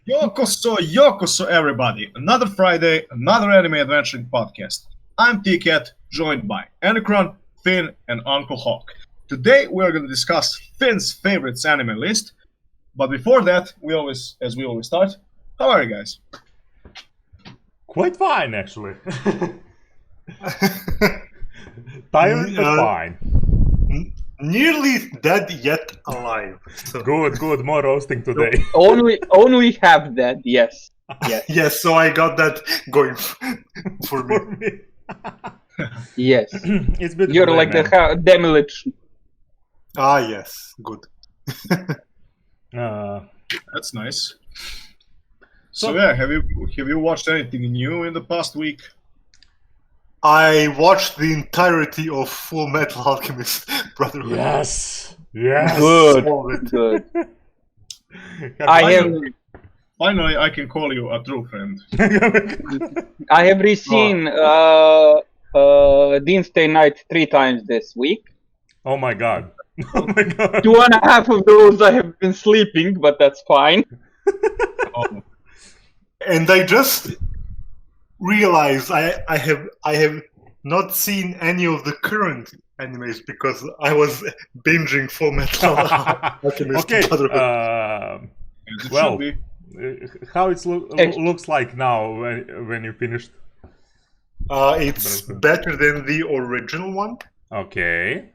Yokoso, everybody. Another Friday, another anime adventuring podcast. I'm TeaCat, joined by Anacron, Finn, and Uncle Hawk. Today we're going to discuss Finn's favorites anime list. But before that, as we always start, how are you guys? Quite fine, actually. Tired, but fine. Nearly dead yet alive. So. Good. More roasting today. only have that. Yes. Yes. So I got that going for me. Yes. It's beautiful. You're like the demolition. Ah, yes. Good. That's nice. So yeah, have you watched anything new in the past week? I watched the entirety of Full Metal Alchemist Brotherhood. Yes. Good. Finally, I can call you a true friend. I have reseen Dean's Day Night 3 times this week. Oh my god. 2.5 of those I have been sleeping, but that's fine. Oh. And I just realized I have not seen any of the current animes because I was binging Full Metal Alchemist Brotherhood. Well, how it looks like now when you finished? It's better than the original one. Okay.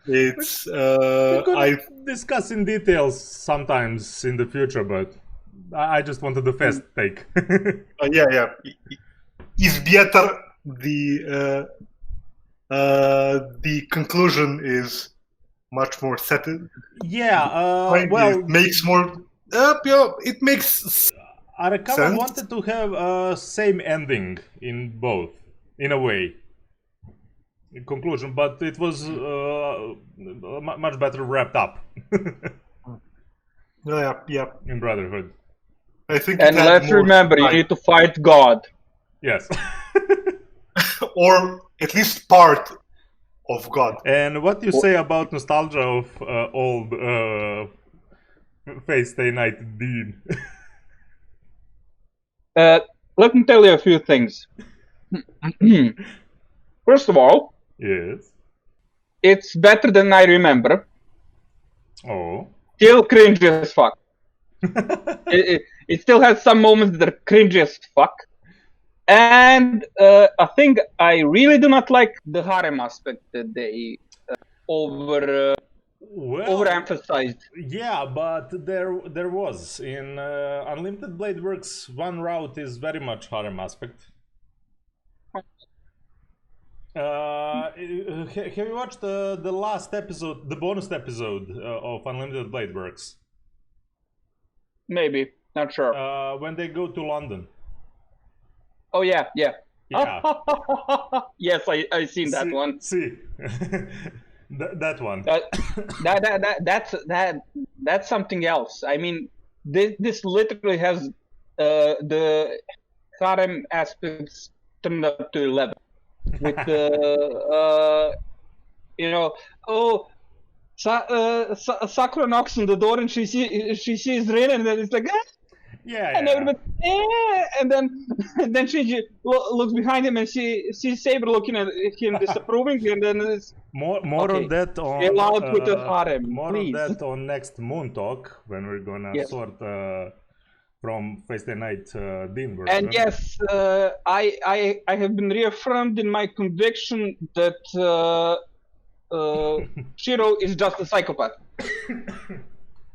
It's we could discuss in details sometimes in the future, but I just wanted the fast take. Yeah. It's better. The conclusion is much more settled. Yeah. It makes more. It makes. Arakawa wanted to have same ending in both, in a way. In conclusion, but it was much better wrapped up. Yeah. In Brotherhood. I think. And let's remember, you need to fight God. Yes. Or at least part of God. And what do you say about nostalgia of old Face Day Night Dean? Let me tell you a few things. First of all, yes, it's better than I remember. Oh. Still cringy as fuck. It still has some moments that are cringy as fuck. And I think I really do not like the harem aspect that they overemphasized. Yeah, but there was in Unlimited Blade Works. One route is very much harem aspect. Have you watched the last episode, the bonus episode of Unlimited Blade Works? Maybe, not sure. When they go to London. Oh yeah. Yeah. Yes, I seen that one. See, that one. That's something else. I mean, this literally has the harem aspects turned up to 11 with Sakura knocks on the door and she sees Rin and then it's like. And everybody, and then she looks behind him and she sees Saber looking at him disapproving, and then it's more of that on with the harem, more please. of that on next Moon Talk when we're gonna sort from Face Day Night Dean version. And yes, I have been reaffirmed in my conviction that Shiro is just a psychopath.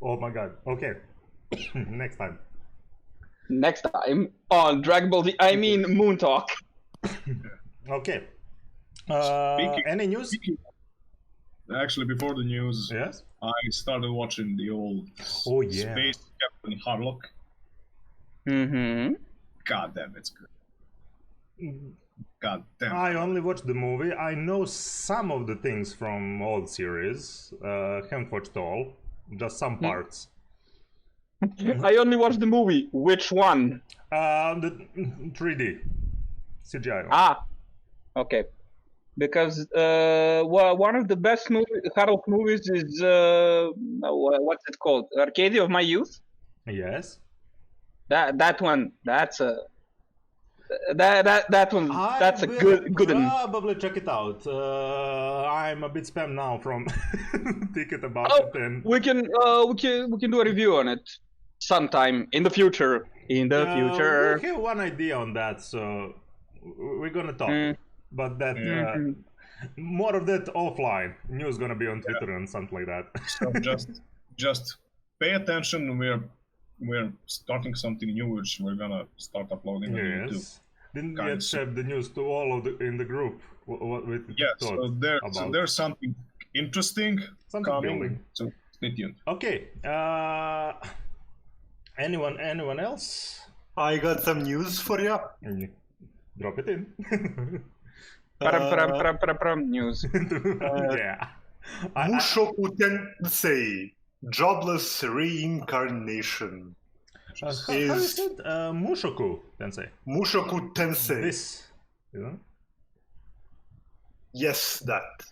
Oh my god! Okay, Next time on Dragon Ball Z, I mean Moon Talk. Okay. Any news? Actually, before the news, yes, I started watching the old Space Captain Harlock. Mm-hmm. God damn, it's good. God damn. I only watched the movie. I know some of the things from old series. Haven't watched all, just some parts. I only watched the movie. Which one? The 3D CGI. Okay. Because one of the best Harold movies is what's it called? Arcadia of My Youth. Yes. That one. That's a that's a good one. Probably check it out. I'm a bit spam now from ticket about it, and we can do a review on it sometime in the future. In the future. We have one idea on that, so we're gonna talk. But that more of that offline. News gonna be on Twitter and something like that. So just pay attention. We're starting something new, which we're gonna start uploading on YouTube. Didn't yet share the news to all of in the group. What so there's something interesting coming. Building. So stay tuned. Okay. Anyone else? I got some news for you. Drop it in. News. Yeah. Mushoku Tensei, Jobless Reincarnation. How is it? Mushoku Tensei. Mushoku Tensei. This, you know? Yes, that.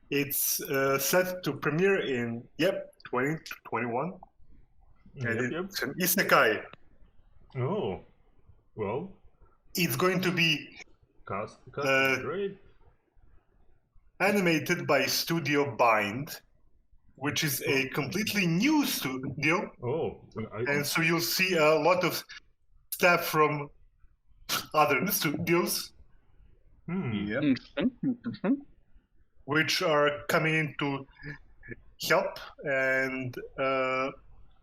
It's set to premiere in 2021. And it's an isekai. Oh, well. It's going to be great. Animated by Studio Bind, which is a completely new studio. Oh, and so you'll see a lot of staff from other studios, which are coming in to help. And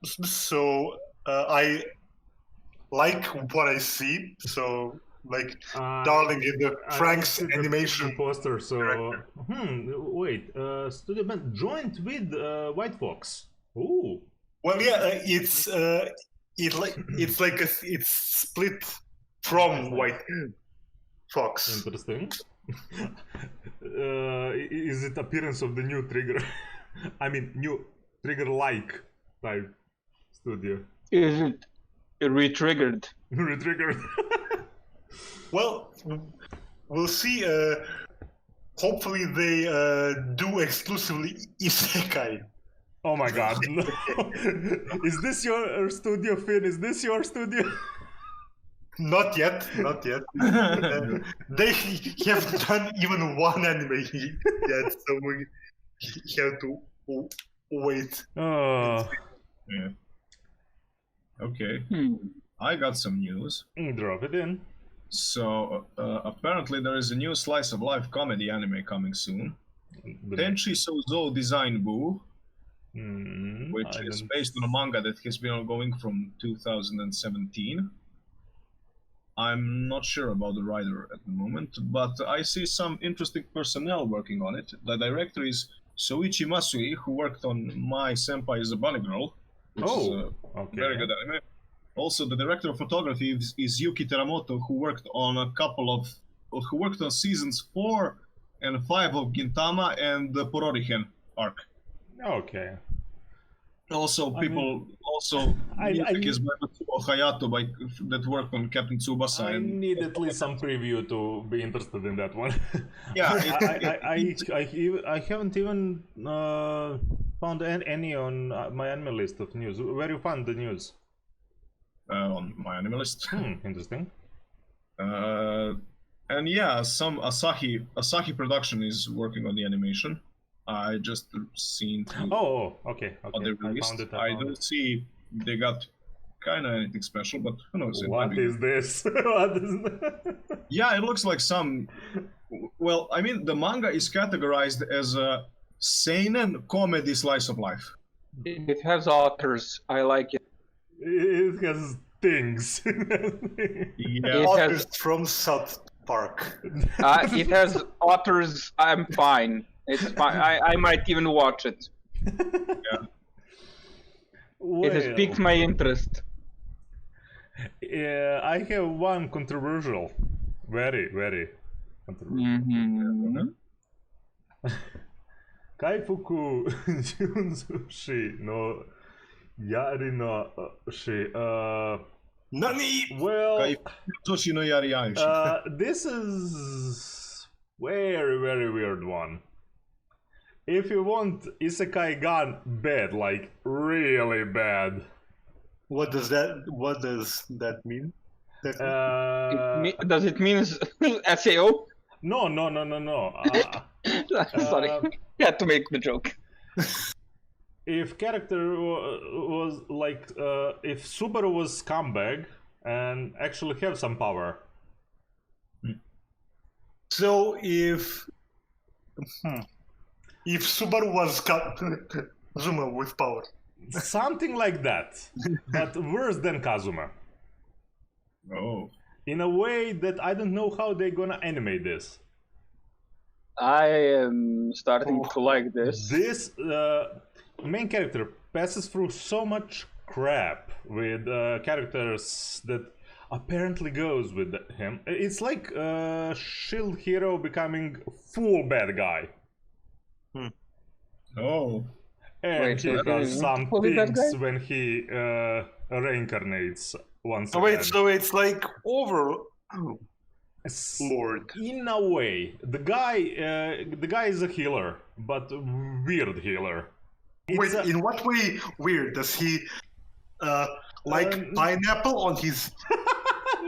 so I like what I see. So like Darling in the Frank's animation poster. So wait, Studio Band joined with White Fox. Ooh. Well, yeah, it's split from White Fox. Interesting. Is it appearance of the new Trigger? I mean, new Trigger-like type studio. Is it re-triggered? Re-triggered. Well, we'll see. Hopefully they do exclusively isekai. Oh my god. No. Is this your studio, Finn? Is this your studio? Not yet. They haven't done even one anime yet, so we have to wait. Oh. Yeah. Okay. I got some news. Drop it in. So, apparently there is a new slice of life comedy anime coming soon. Tenchi Souzou Design Boo, which is based on a manga that has been ongoing from 2017. I'm not sure about the writer at the moment, but I see some interesting personnel working on it. The director is Soichi Masui, who worked on My Senpai is a Bunny Girl, which is a very good anime. Also, the director of photography is Yuki Teramoto, who worked on seasons 4 and 5 of Gintama and the Pororigen arc. Okay. Also, music is by Matsuo Hayato that worked on Captain Tsubasa. I need at least some preview to be interested in that one. Yeah, I haven't even found any on my anime list of news. Where you found the news? On my anime list. Interesting. And yeah, some Asahi Production is working on the animation. I just seen. Okay. They released. I don't see they got kind of anything special, but who knows? What is this? What is that? Yeah, it looks like some. Well, I mean, the manga is categorized as a seinen comedy slice of life. It has authors. I like it. It has things. Yeah, authors from South Park. It has authors. I'm fine. It's fine. I might even watch it. Yeah. It has piqued my interest. Yeah, I have one controversial. Very, very controversial. Kaifuku Junzushi no Yari no Shi. Nani? Well, no this is very, very weird one. If you want Isekai gone bad, like really bad, What does that mean? Does it mean SAO? No. Sorry, had to make the joke. If character was like, if Subaru was scumbag and actually have some power. So if Subaru was Kazuma with power. Something like that, but worse than Kazuma. Oh. In a way that I don't know how they're gonna animate this. I am starting to like this. This main character passes through so much crap with characters that apparently goes with him. It's like Shield hero becoming full bad guy. Oh. And Wait, he so does some fully bad things guy? when he reincarnates once So again. wait, so it's like Overlord. In a way, the guy is a healer, but weird healer. Wait, in what way weird? Does he like pineapple on his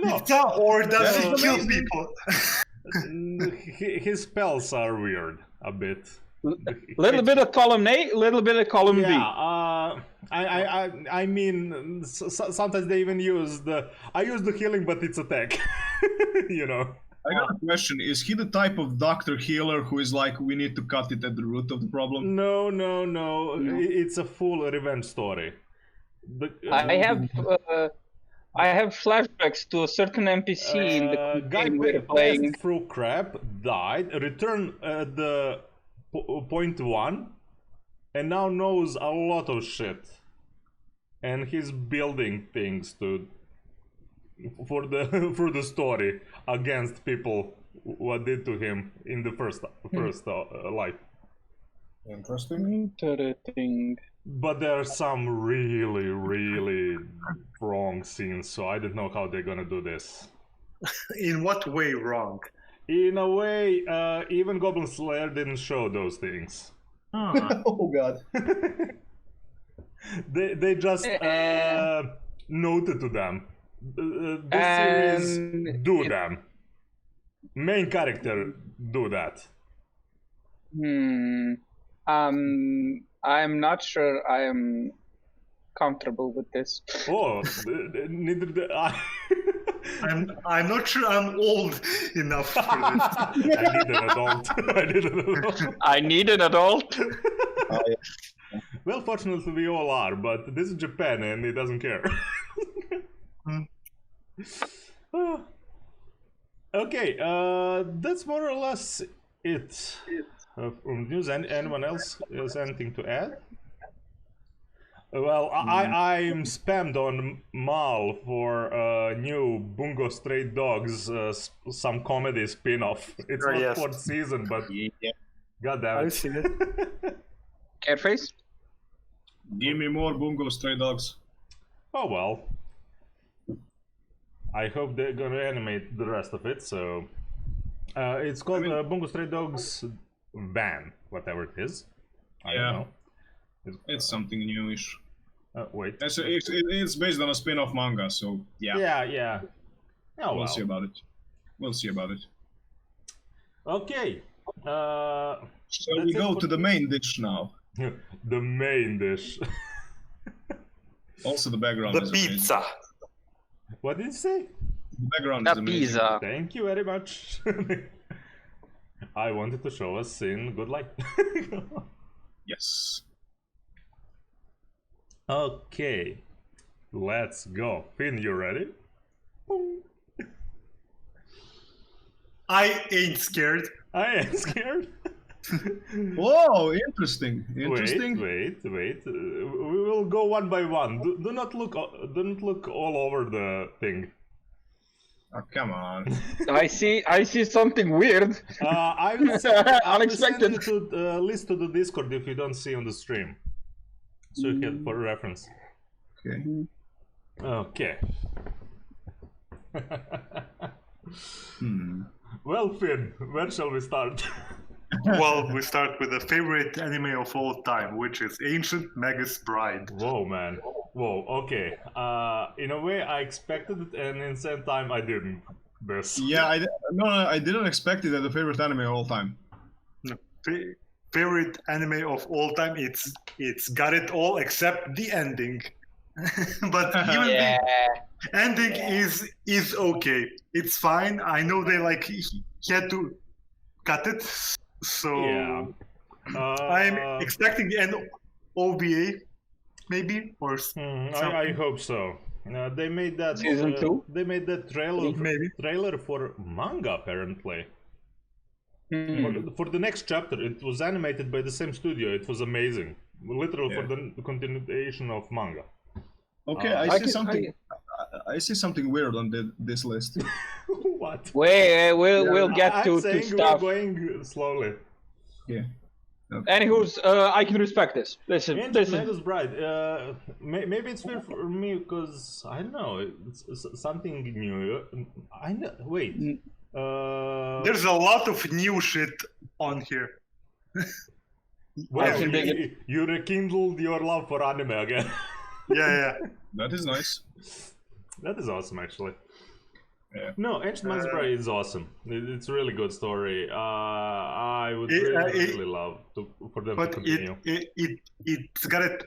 pizza, or does he kill people? His spells are weird a bit. Little bit of column A, little bit of column B. I mean, sometimes they even use I use the healing, but it's attack. You know. I got a question. Is he the type of doctor healer who is like, we need to cut it at the root of the problem? No. It's a full revenge story. I have flashbacks to a certain NPC in the guy game we're playing. passed through crap, died, returned at the point 1, and now knows a lot of shit. And he's building things for the story against people what did to him in the first life. Interesting. But there are some really wrong scenes, so I don't know how they're gonna do this. In what way wrong? In a way, even Goblin Slayer didn't show those things. Oh god. They just noted to them. This series do them. Main character do that. I'm not sure I am comfortable with this. Oh, neither do I. I'm not sure I'm old enough for this. I need an adult. I need an adult. Well, fortunately, we all are, but this is Japan and it doesn't care. Okay, that's more or less it from news. Anyone else has anything to add? Well, I'm spammed on Mal for new Bungo Stray Dogs, some comedy spin-off. It's not yes. 4th season, but god damn it. I've seen it. Careface? Give me more Bungo Stray Dogs. Oh well. I hope they're gonna animate the rest of it, so... it's called Bungo Stray Dogs Van, whatever it is. I don't know. It's something newish. Wait. It's based on a spin-off manga, so yeah. Yeah. Oh, We'll see about it. Okay. So we go to the main dish now. The main dish. Also the background The is pizza. amazing. What did you say? The background The is amazing. pizza. Thank you very much. I wanted to show us in good light. Yes. Okay. Let's go. Finn, you ready? I ain't scared. I am scared. Whoa, interesting. Interesting. Wait. We will go one by one. Do not look all over the thing. Oh, come on. I see something weird. I will send Unexpected. you to list to the Discord if you don't see on the stream, so you can for reference. Okay. Okay. Well, Finn, where shall we start? Well, we start with the favorite anime of all time, which is Ancient Magus Bride. Whoa, man. Whoa, okay. In a way, I expected it, and in the same time, I didn't. This. Yeah, I didn't expect it as a favorite anime of all time. No, favorite anime of all time. It's got it all except the ending. But even the ending is okay. It's fine. I know they he had to cut it, so Yeah. I'm expecting an OVA, maybe, or I hope so. They made that Season 2? They made that Maybe. trailer for manga apparently. Hmm. For the next chapter, it was animated by the same studio. It was amazing, literally for the continuation of manga. Okay, I see something weird on this list. What? Wait, we'll get I'm to saying stuff. we're going slowly. Yeah. Anywho's, I can respect this. Listen. Manga's Bride. Maybe it's weird for me because I don't know. It's something new. I know. Wait. there's a lot of new shit on here. Well, can dig it. you rekindled your love for anime again. Yeah. That is nice. That is awesome, actually. Yeah. No, Ancient Man's Bride is awesome. It's a really good story. I would really love for them to But continue. it's got it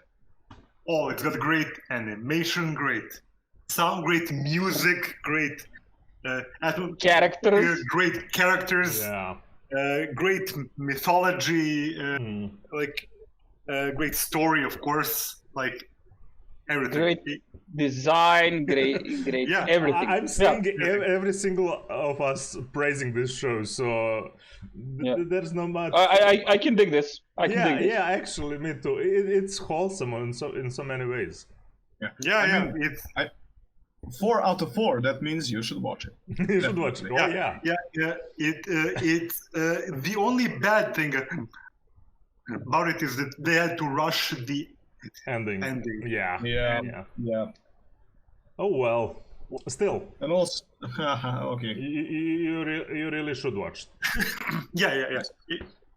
all. It's got great animation, great sound, great music, great Characters. great characters, Yeah. great mythology, Hmm. great story, of course, everything. Great design, great Yeah, everything. I'm seeing every single of us praising this show, so there's no much. I can dig this. I can dig this. Yeah, actually, me too. It's wholesome in so many ways. Yeah, mean, it's 4 out of 4. That means you should watch it. You should watch it. Oh yeah. It's the only bad thing about it is that they had to rush the Ending. Yeah. Yeah. Oh well. Still, And also, okay. you really should watch. yeah.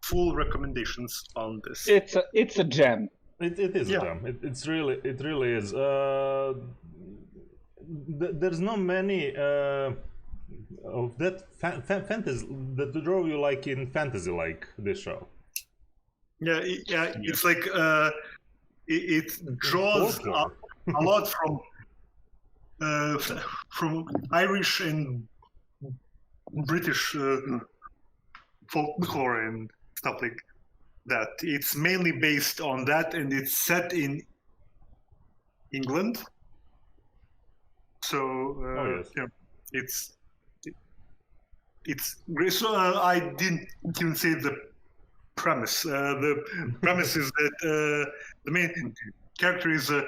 Full recommendations on this. It's a gem. It is a gem. It really is. There's not many of that fantasy that draw you like in fantasy like this show. Yeah, it's it draws a lot from Irish and British folklore and stuff like that. It's mainly based on that, and it's set in England. So it's great. So I didn't even say the premise. The premise is that the main character is a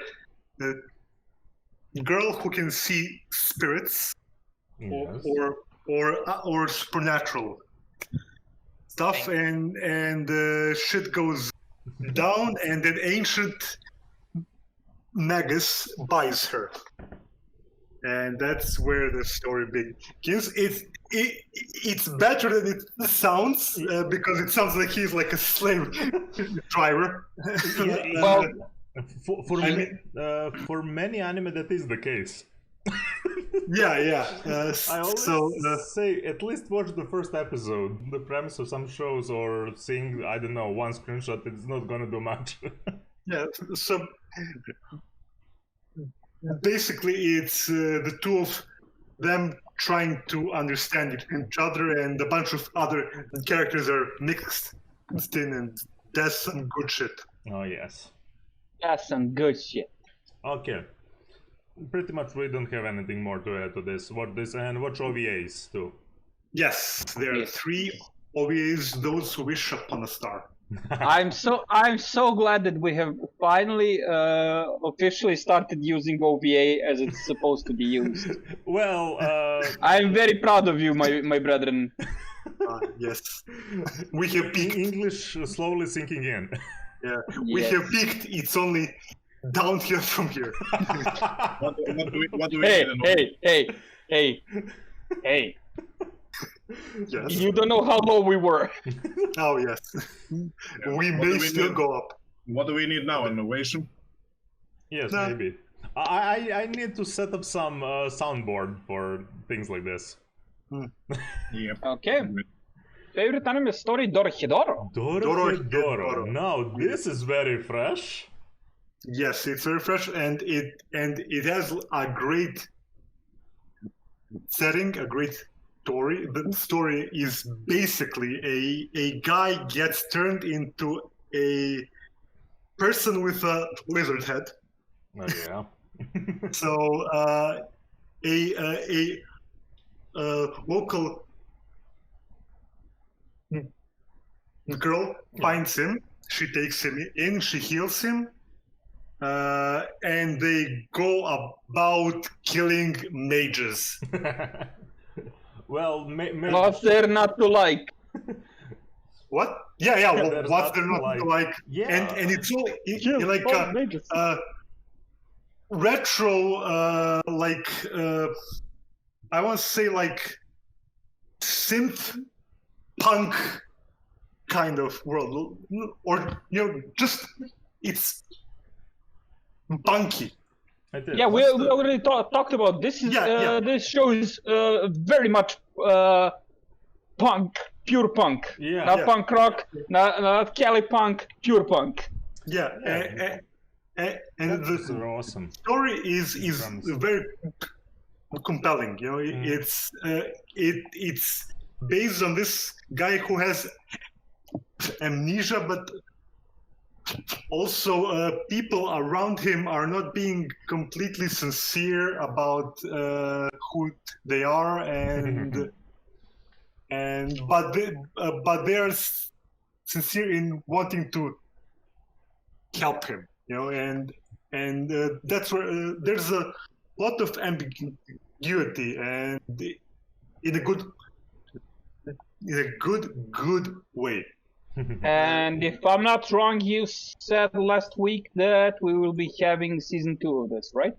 girl who can see spirits Yes. or supernatural stuff, and shit goes down, and an ancient magus buys her, and that's where the story begins. It's better than it sounds because it sounds like he's like a slave driver. Well, for many anime, that is the case. yeah. I always So say at least watch the first episode. The premise of some shows or seeing, I don't know, one screenshot, it's not gonna do much. yeah, so basically it's the two of them trying to understand each other, and a bunch of other characters are mixed in, and that's some good shit. Oh yes. that's some good shit. Okay. Pretty much we don't have anything more to add to this. Watch this and watch OVAs too. Yes, there are 3 OVAs, those who wish upon a star. I'm so glad that we have finally officially started using OVA as it's supposed to be used. Well, I'm very proud of you, my brethren. Yes, we have peaked. English slowly sinking in. Yeah, we Yes. have peaked. It's only downhill from here. What do we need? Hey. Yes. You don't know how low we were. Oh yes. We What may do we still need? go up. What do we need now? Innovation? Yes, No. maybe. I need to set up some soundboard for things like this. Yep. Okay. Favorite anime story, Dorohedoro. Dorohedoro. Now this is very fresh. Yes, it's very fresh, and it has a great setting, a great story. The story is basically a guy gets turned into a person with a lizard head. Oh, yeah. So a local girl finds him. She takes him in. She heals him. And they go about killing mages. Well, What's there not to like? What? Yeah. Well, there's what's there nothing not to like? Yeah. And it's all like mages. retro, I want to say like synth punk kind of world, or just it's bunky. Yeah, we already talked about this. This show is very much punk, pure punk. Yeah. Not punk rock, not Cali punk, pure punk. Yeah. And That's the awesome. story is very compelling. It's based on this guy who has amnesia, but also people around him are not being completely sincere about who they are, but they are sincere in wanting to help him, and that's where there's a lot of ambiguity, and in a good way. And if I'm not wrong, you said last week that we will be having season 2 of this, right?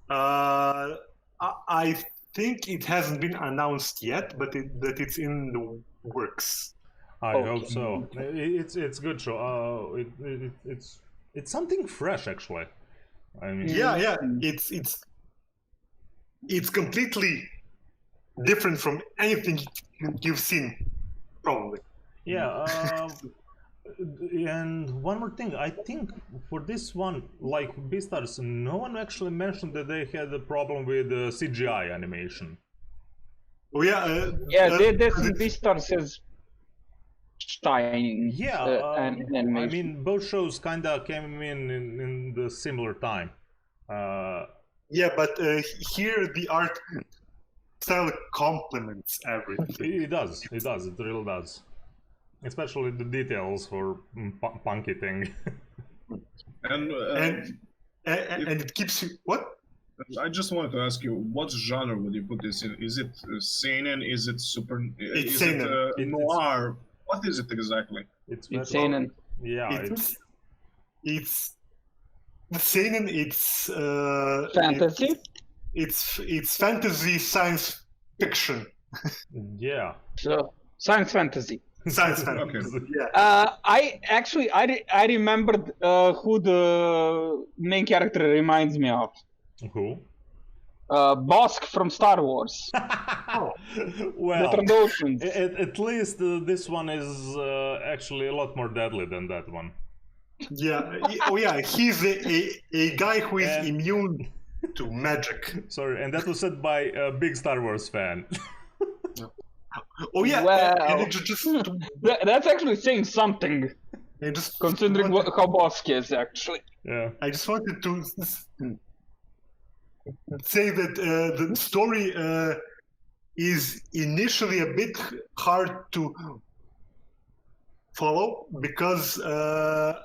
I think it hasn't been announced yet, but that it's in the works. I hope so. It's good show. It's something fresh, actually. I mean, yeah. It's completely different from anything you've seen, probably. Yeah, and one more thing, I think for this one, like Beastars, no one actually mentioned that they had a problem with CGI animation. Oh yeah, there's Beastars as shining. Yeah, animation. I mean, both shows kinda came in the similar time. Yeah, but here the art style complements everything. It does, it really does. Especially the details for punky thing. And it keeps you what? I just wanted to ask you, what genre would you put this in? Is it seinen? Is it super? It's is seinen. it noir? What is it exactly? It's seinen. Yeah, it's seinen. It's fantasy. It's fantasy science fiction. Yeah. So science fantasy. Science fantasy. Okay. Yeah. I remembered who the main character reminds me of. Who? Bosk from Star Wars. Well, the Trandoshians. At least this one is actually a lot more deadly than that one. Yeah. He's a guy who is immune to magic. Sorry, and that was said by a big Star Wars fan. Oh yeah, well, and just that's actually saying something. Considering how Bosk is, actually. Yeah. I just wanted to say that the story is initially a bit hard to follow because, I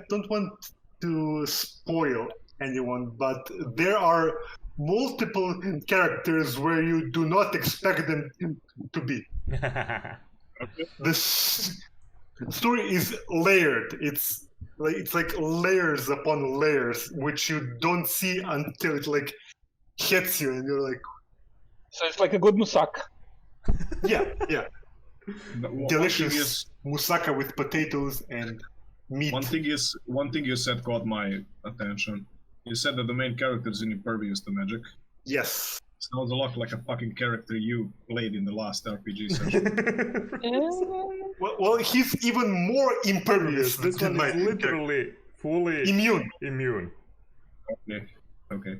don't want to spoil anyone, but there are multiple characters where you do not expect them to be. The story is layered. It's like layers upon layers, which you don't see until it like hits you, and you're like, so it's like a good moussaka. Yeah. Delicious moussaka with potatoes and meat. One thing you said caught my attention. You said that the main character is impervious to magic. Yes. Sounds a lot like a fucking character you played in the last RPG session. Well, he's even more impervious This than one my is literally fully immune. Okay.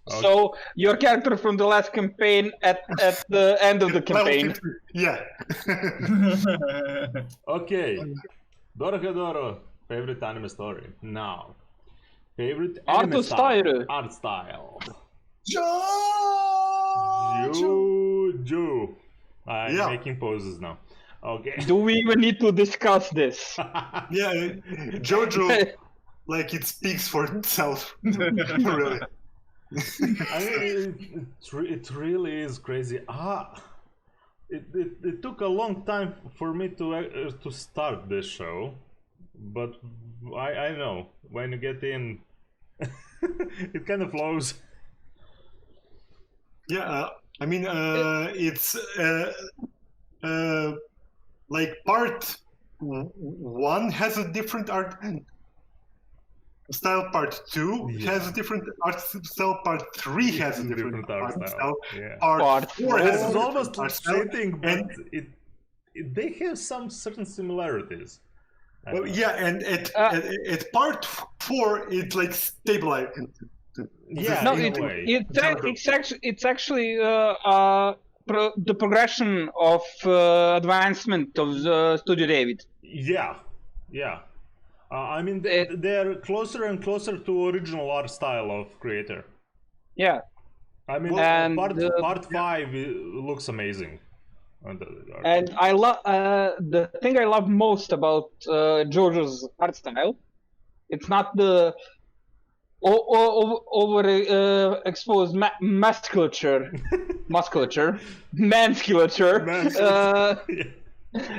So your character from the last campaign at the end of the campaign. Yeah. Okay. Dorohedoro, favorite anime story. Now. Favorite Art anime style. Art style. Jojo! I'm making poses now. Okay. Do we even need to discuss this? Yeah, Jojo, like it speaks for itself. Really. I mean, it really is crazy. It took a long time for me to start this show, but I know when you get in, it kind of flows. Yeah, I mean, it's like part 1 has a different art style, part 2 has a different art style, part 3 has a different art style, Yeah. part 4 has It's a almost different art style, cheating, but they have some certain similarities. Well, yeah, and at part 4 it's like stabilized. Yeah, No, in a way. it's actually the progression of advancement of Studio David. Yeah. I mean, they're closer and closer to original art style of creator. Yeah. I mean, And part 5 looks amazing. And I love the thing I love most about Jojo's art style. It's not the over exposed mansculature.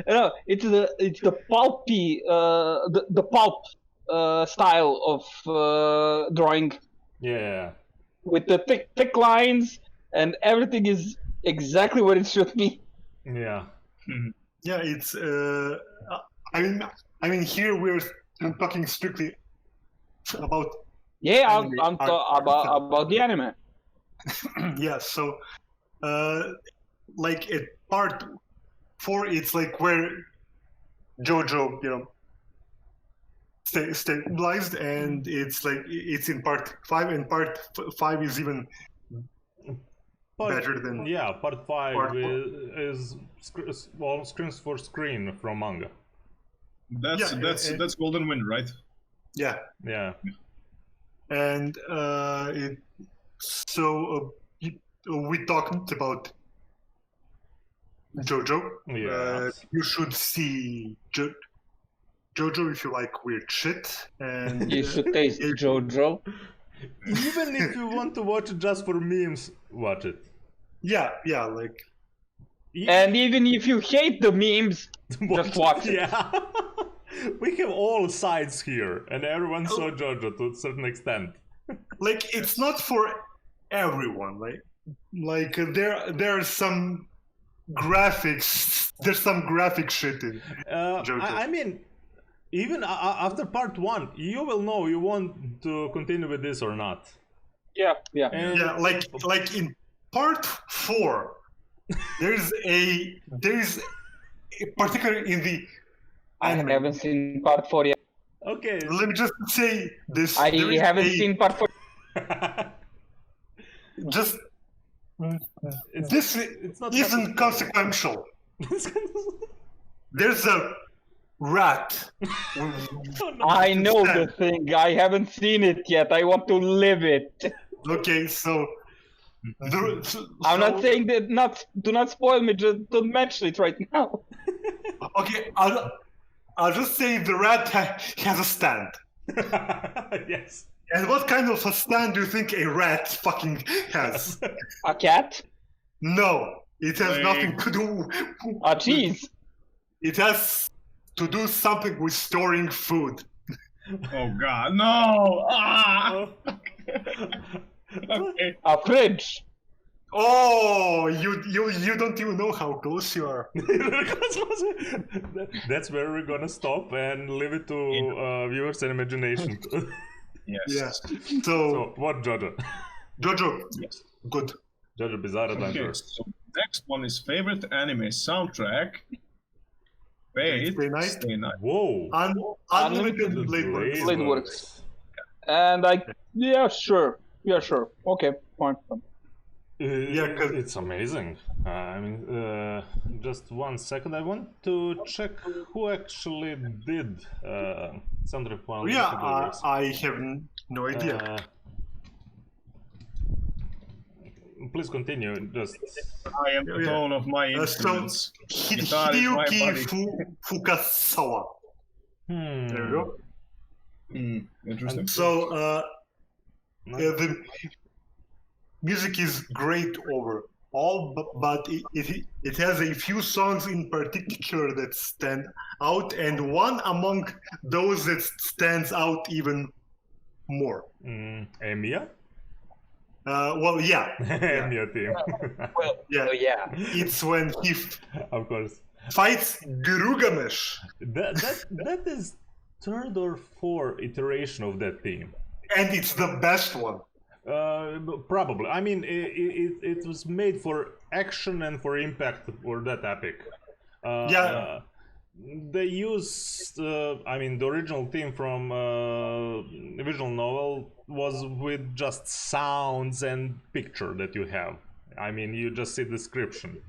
No, it's the pulpy the pulp style of drawing. Yeah. With the thick lines and everything is exactly what it should be. Yeah. Yeah, it's. I mean, here we're talking strictly about. Yeah, I'm about the anime. Yeah, so, like at part 4, it's like where Jojo, stabilized, and it's like it's in part 5, and part 5 is even better than. Yeah, part 5 is screens for screen from manga. That's Golden Wind, right? Yeah. Yeah. And we talked about Jojo. Yeah. You should see Jojo if you like weird shit, and you should taste Jojo. Even if you want to watch it just for memes, watch it. Yeah, like. And even if you hate the memes, just watch it. Yeah. We have all sides here, and everyone saw Jojo to a certain extent. Like, it's not for everyone. Like there are some graphics. There's some graphic shit in Jojo. I mean, even after part 1, you will know you want to continue with this or not. Yeah. And yeah, like in part 4, there's particularly in the. I haven't seen part 4 yet. Okay. Let me just say this. I haven't seen part 4. Just this isn't consequential. There's a rat. I know the thing. I haven't seen it yet. I want to live it. Okay, so. I'm not saying that. Do not spoil me. Just don't mention it right now. Okay, I'll just say the rat has a stand. Yes. And what kind of a stand do you think a rat fucking has? A cat? No, it has nothing to do. A cheese? It has to do something with storing food. Oh God, no! Ah! Okay. A fridge? Oh, you don't even know how close you are. That's where we're gonna stop and leave it to viewers and imagination. Yes. Yeah. So So, what, Jojo? Jojo, Yes. good. Jojo Bizarre Okay, Adventure. so next one is favorite anime soundtrack. Fate, Stay Night. Stay Night. Whoa. Unlimited Blade Works. Blade Works. And yeah, sure. Okay, fine. Yeah, 'cause- It's amazing. I mean, just 1 second. I want to check who actually did soundtrack for Yeah, Unlimited Blade Works. I have no idea. Please continue. Just I am the tone of my So, instruments. Guitar is my Hideyuki body. Fukasawa. There you go. Interesting. So, the music is great overall, but it has a few songs in particular that stand out, and one among those that stands out even more. Emiya? Well, yeah. Emiya team. Well, Yeah. yeah. It's when he Of course. fights Gurugamesh. That is third or fourth iteration of that team. And it's the best one. Probably. I mean, it was made for action and for impact for that epic. Yeah. They used, I mean, the original theme from visual novel was with just sounds and picture that you have. I mean, you just see description.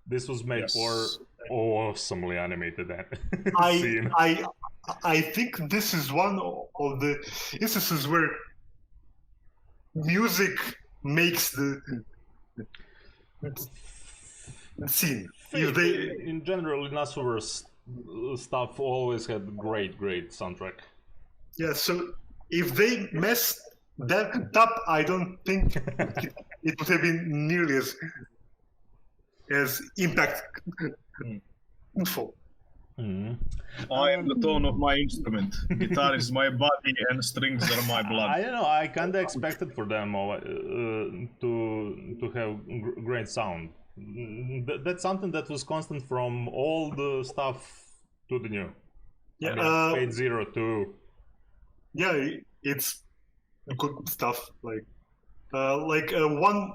This was made for awesomely animated scene. I think this is one of the instances where music makes the scene. If they, in general, in Asuver's stuff always had great soundtrack. yeah, so if they mess that up, I don't think it would have been nearly as impactful. I am the tone of my instrument. Guitar is my body and strings are my blood. I don't know. I kind of expected for them to have great sound. That's something that was constant from all the stuff to the new. Yeah, I mean, Fate Zero to yeah, it's good stuff. Like one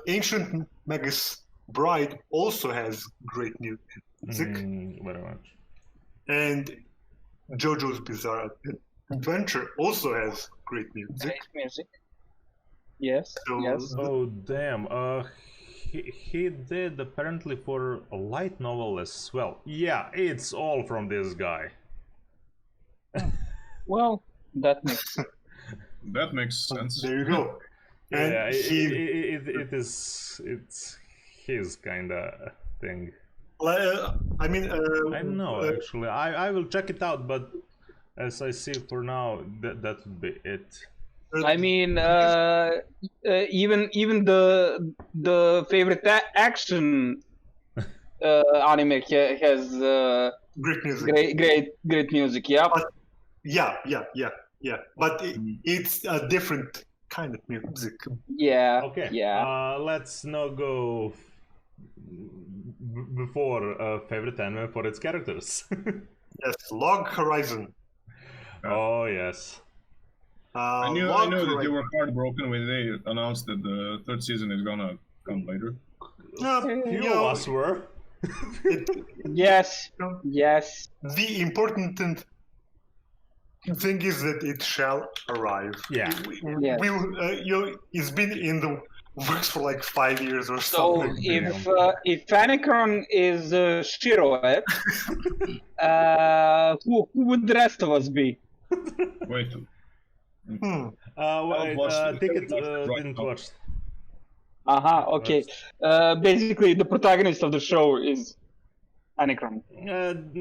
Ancient Magus Bride also has great music, very much. and JoJo's Bizarre Adventure also has great music. Great music. Yes. So, Yes. Oh damn! He did apparently for a light novel as well. Yeah, it's all from this guy. Well, that makes sense. There you go. And Yeah, he, it's his kind of thing. I mean, I don't know actually. I will check it out, but as I see for now, that would be it. I mean, even the favorite action anime has great music. great music. Yeah. Yeah. But it's a different kind of music. Yeah. Okay. Yeah. Let's now go before favorite anime for its characters. Yes, Log Horizon. Oh yes. I knew that you were heartbroken when they announced that the third season is gonna come later. Few of us were. Yes. Yes. The important thing is that it shall arrive. Yeah. Yes. It's been in the works for like 5 years or So something. if Fanicron is Shiroed, who would the rest of us be? Wait. Ticket didn't watch. Okay. Basically, the protagonist of the show is Fanicron.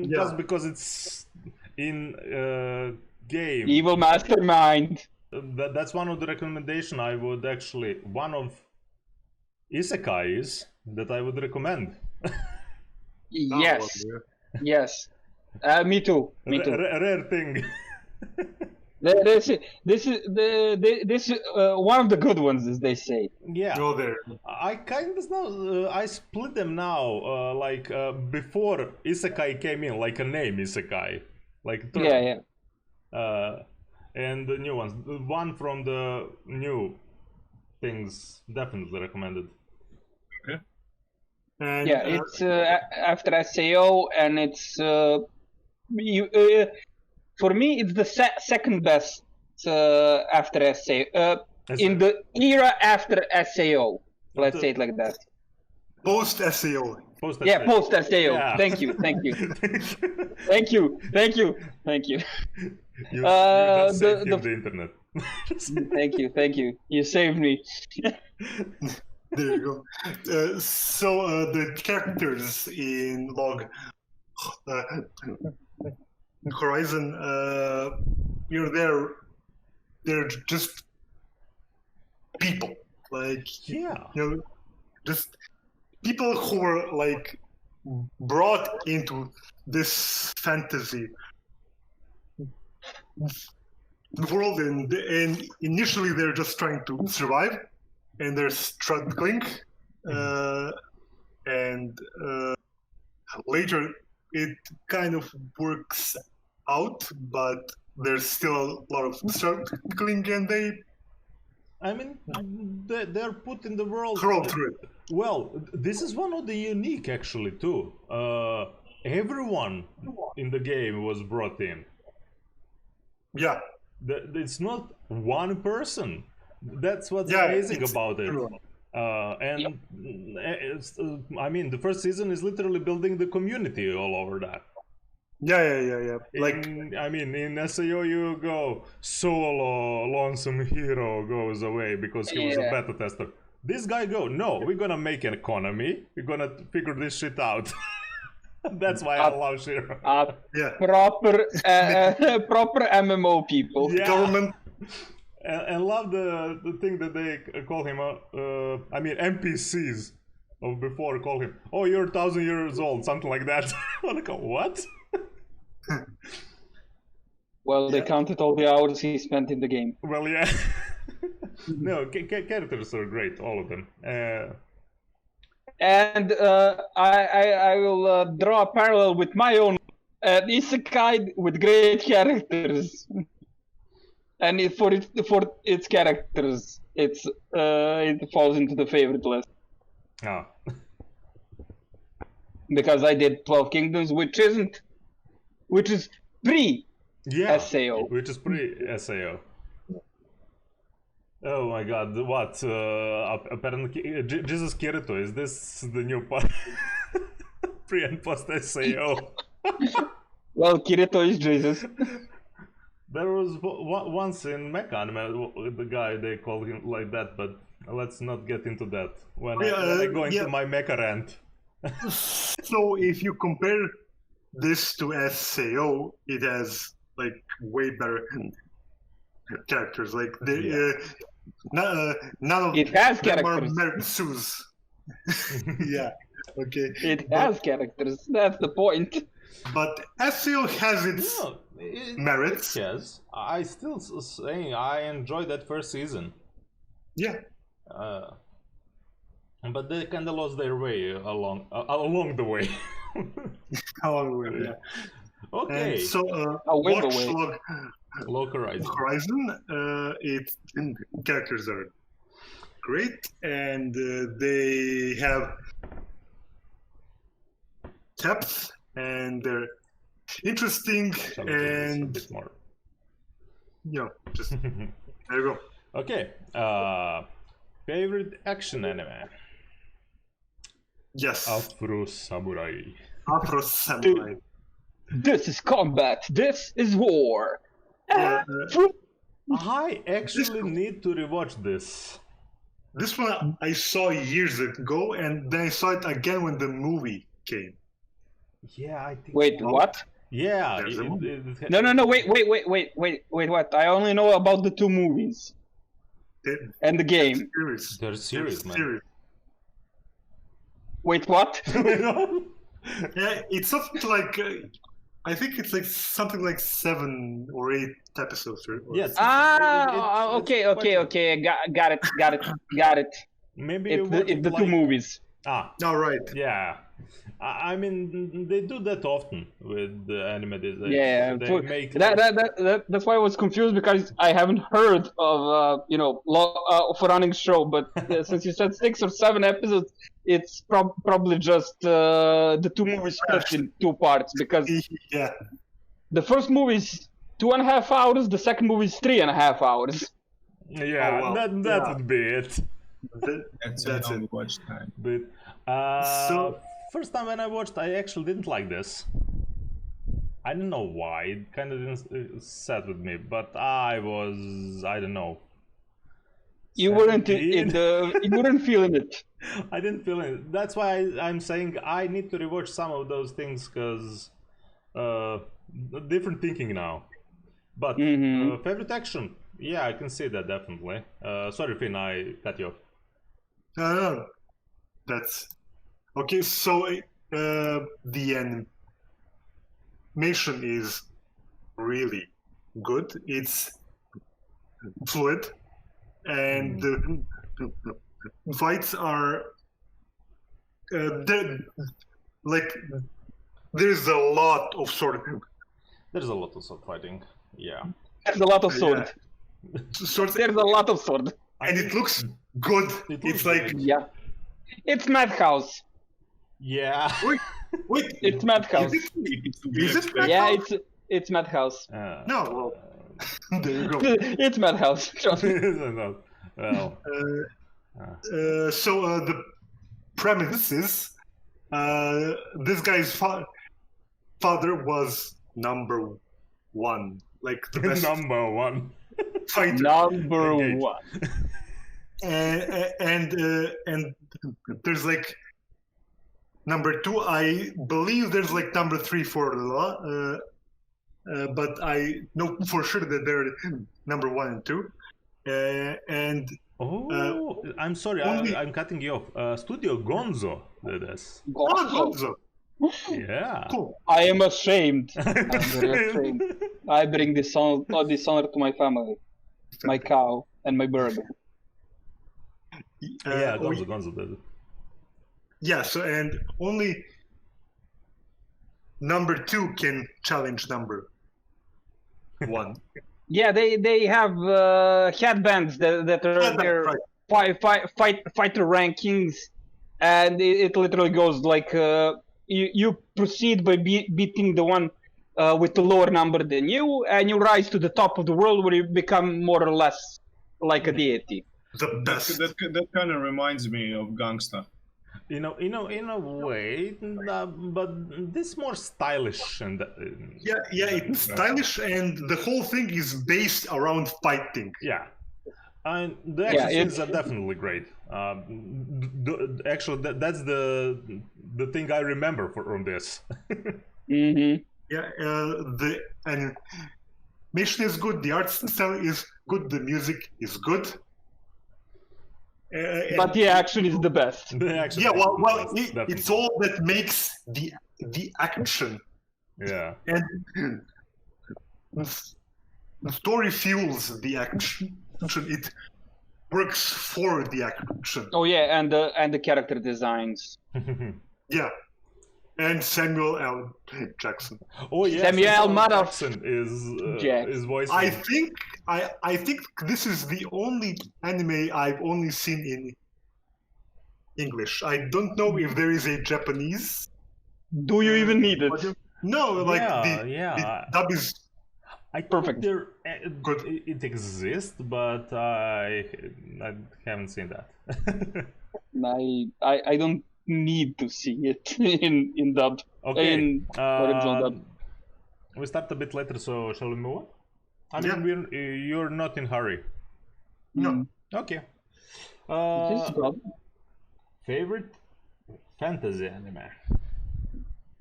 Just because it's in game. Evil mastermind. That's one of the recommendation I would actually, one of isekais that I would recommend. Yes. Yes. Me too. Rare thing. This is one of the good ones, as they say. Yeah. Go there. I kind of know. I split them now. Before isekai came in, like a name isekai, like term. Yeah. and the new ones. The one from the new things definitely recommended. Okay. And, Yeah, it's after SAO, and it's for me it's the second best after SAO in the era after SAO. Let's say it like that. post SEO. Post-SAO. Post SAO. Yeah. Thank you. Thank you. You just saved him the internet. Thank you. You saved me. There you go. So the characters in Log Horizon, they're just people, like just people who are like brought into this fantasy world, and initially they're just trying to survive, and they're struggling, and later it kind of works out, but there's still a lot of struggling, and they're put in the world. crawl through it. Well, this is one of the unique actually too. Everyone in the game was brought in. Yeah. It's not one person. That's what's amazing about it. True. The first season is literally building the community all over that. Yeah. Like, in SAO you go solo, lonesome hero goes away because he was a beta tester. This guy no, we're gonna make an economy. We're gonna figure this shit out. That's why I love Shiro. Proper MMO people. Yeah. government. And love the thing that they call him. NPCs of before call him. Oh, you're 1,000 years old, something like that. I'm like, what? Well, they counted all the hours he spent in the game. Well, yeah. No, characters are great, all of them. And I will draw a parallel with my own isekai with great characters. And for its characters, it falls into the favorite list. Oh. Because I did 12 Kingdoms, which is pre-SAO. Which is pre-SAO. Oh my god, what? Apparently, Jesus Kirito, is this the new part? Pre and post SAO. Well, Kirito is Jesus. There was once in Mecha anime, the guy, they called him like that, but let's not get into that when I go into my Mecha rant. So if you compare this to SAO, it has like way better characters. Like none of it has them are characters. Mersus. Yeah. Okay. It has characters. That's the point. But SAO has its merits. Yes, I still saying I enjoyed that first season. Yeah. But they kind of lost their way along the way. Along the way, yeah. Okay. And so, Log Horizon, its characters are great, and they have depth, and they're interesting, and just there you go. Okay. Favorite action anime? Yes. Afro Samurai. Afro Samurai. This is combat. This is war. Yeah, I actually need to rewatch this. This one I saw years ago, and then I saw it again when the movie came. Yeah, I think. Wait, what? Yeah. No. Wait. What? I only know about the two movies and the game. They're serious, man. Wait, what? Yeah, it's something like I think it's like something like 7 or 8 episodes. Yes. Okay. Got it. Maybe it's the two movies. Ah. Oh, right. Yeah. I mean, they do that often with the anime. Yeah, they make that's why I was confused, because I haven't heard of of a running show. But since you said 6 or 7 episodes, it's probably just the 2 movies split in 2 parts, because Yeah. the first movie is 2.5 hours, the second movie is 3.5 hours. Yeah, Oh, well, that yeah. would be it. That's That's it. it. Watch time. But So- first time when I watched, I actually didn't like this. I don't know why. It kind of didn't set with me, but I don't know. You weren't you weren't feeling it. I didn't feel it. That's why I'm saying I need to rewatch some of those things, because different thinking now. But favorite action? Yeah, I can see that definitely. Sorry, Finn, I cut you off. No. That's okay. So the animation is really good. It's fluid, and the fights are like there's a lot of sword. There's a lot of sword fighting. Yeah. There's a lot of sword. Swords, There's a lot of sword. and it looks good. It It's looks like good. Yeah. It's Madhouse. Yeah. wait, It's Madhouse. Is it Yeah, it's Madhouse. No, well, there you go. It's Madhouse. Trust me. Well, So the premise is this guy's father was number 1, like the best number 1. fighter. Number Engage. 1. And there's like number 2. I believe there's like number 3, 4, but I know for sure that they're number 1 and 2. And Oh, I'm sorry, only- I'm cutting you off. Studio Gonzo did this. Gonzo. Yeah. Cool. I am ashamed. I'm very ashamed. I bring dishonor to my family, my cow, and my bird. Yeah, Gonzo did it. Yeah, so and only number 2 can challenge number 1. Yeah, they have headbands that are their fighter rankings, and it literally goes like you proceed by beating the one with the lower number than you, and you rise to the top of the world, where you become more or less like a deity. The best. That kind of reminds me of Gangsta. In a way, but this more stylish and Yeah, it's stylish, and the whole thing is based around fighting. yeah. And the action scenes are definitely great. Actually, that's the thing I remember from this. Mm-hmm. Yeah, the animation is good, the art style is good, the music is good. But the action is the best. The action Yeah, is well, the best, it's definitely. all that makes the action, Yeah. and the story fuels the action. It works for the action. Oh yeah, and the character designs. Yeah, and Samuel L. Jackson. Oh yeah, Samuel Jackson Jack. is voicing. I think this is the only anime I've only seen in English. I don't know if there is a Japanese. Do you even need it? No, like Yeah. the dub is I think Perfect. there Good. it exists, but I haven't seen that. I don't need to see it in dub. Okay. In original dub. We start a bit later, so shall we move on? I Yeah. mean, you're not in hurry. no. Okay. Just dub. Favorite fantasy anime?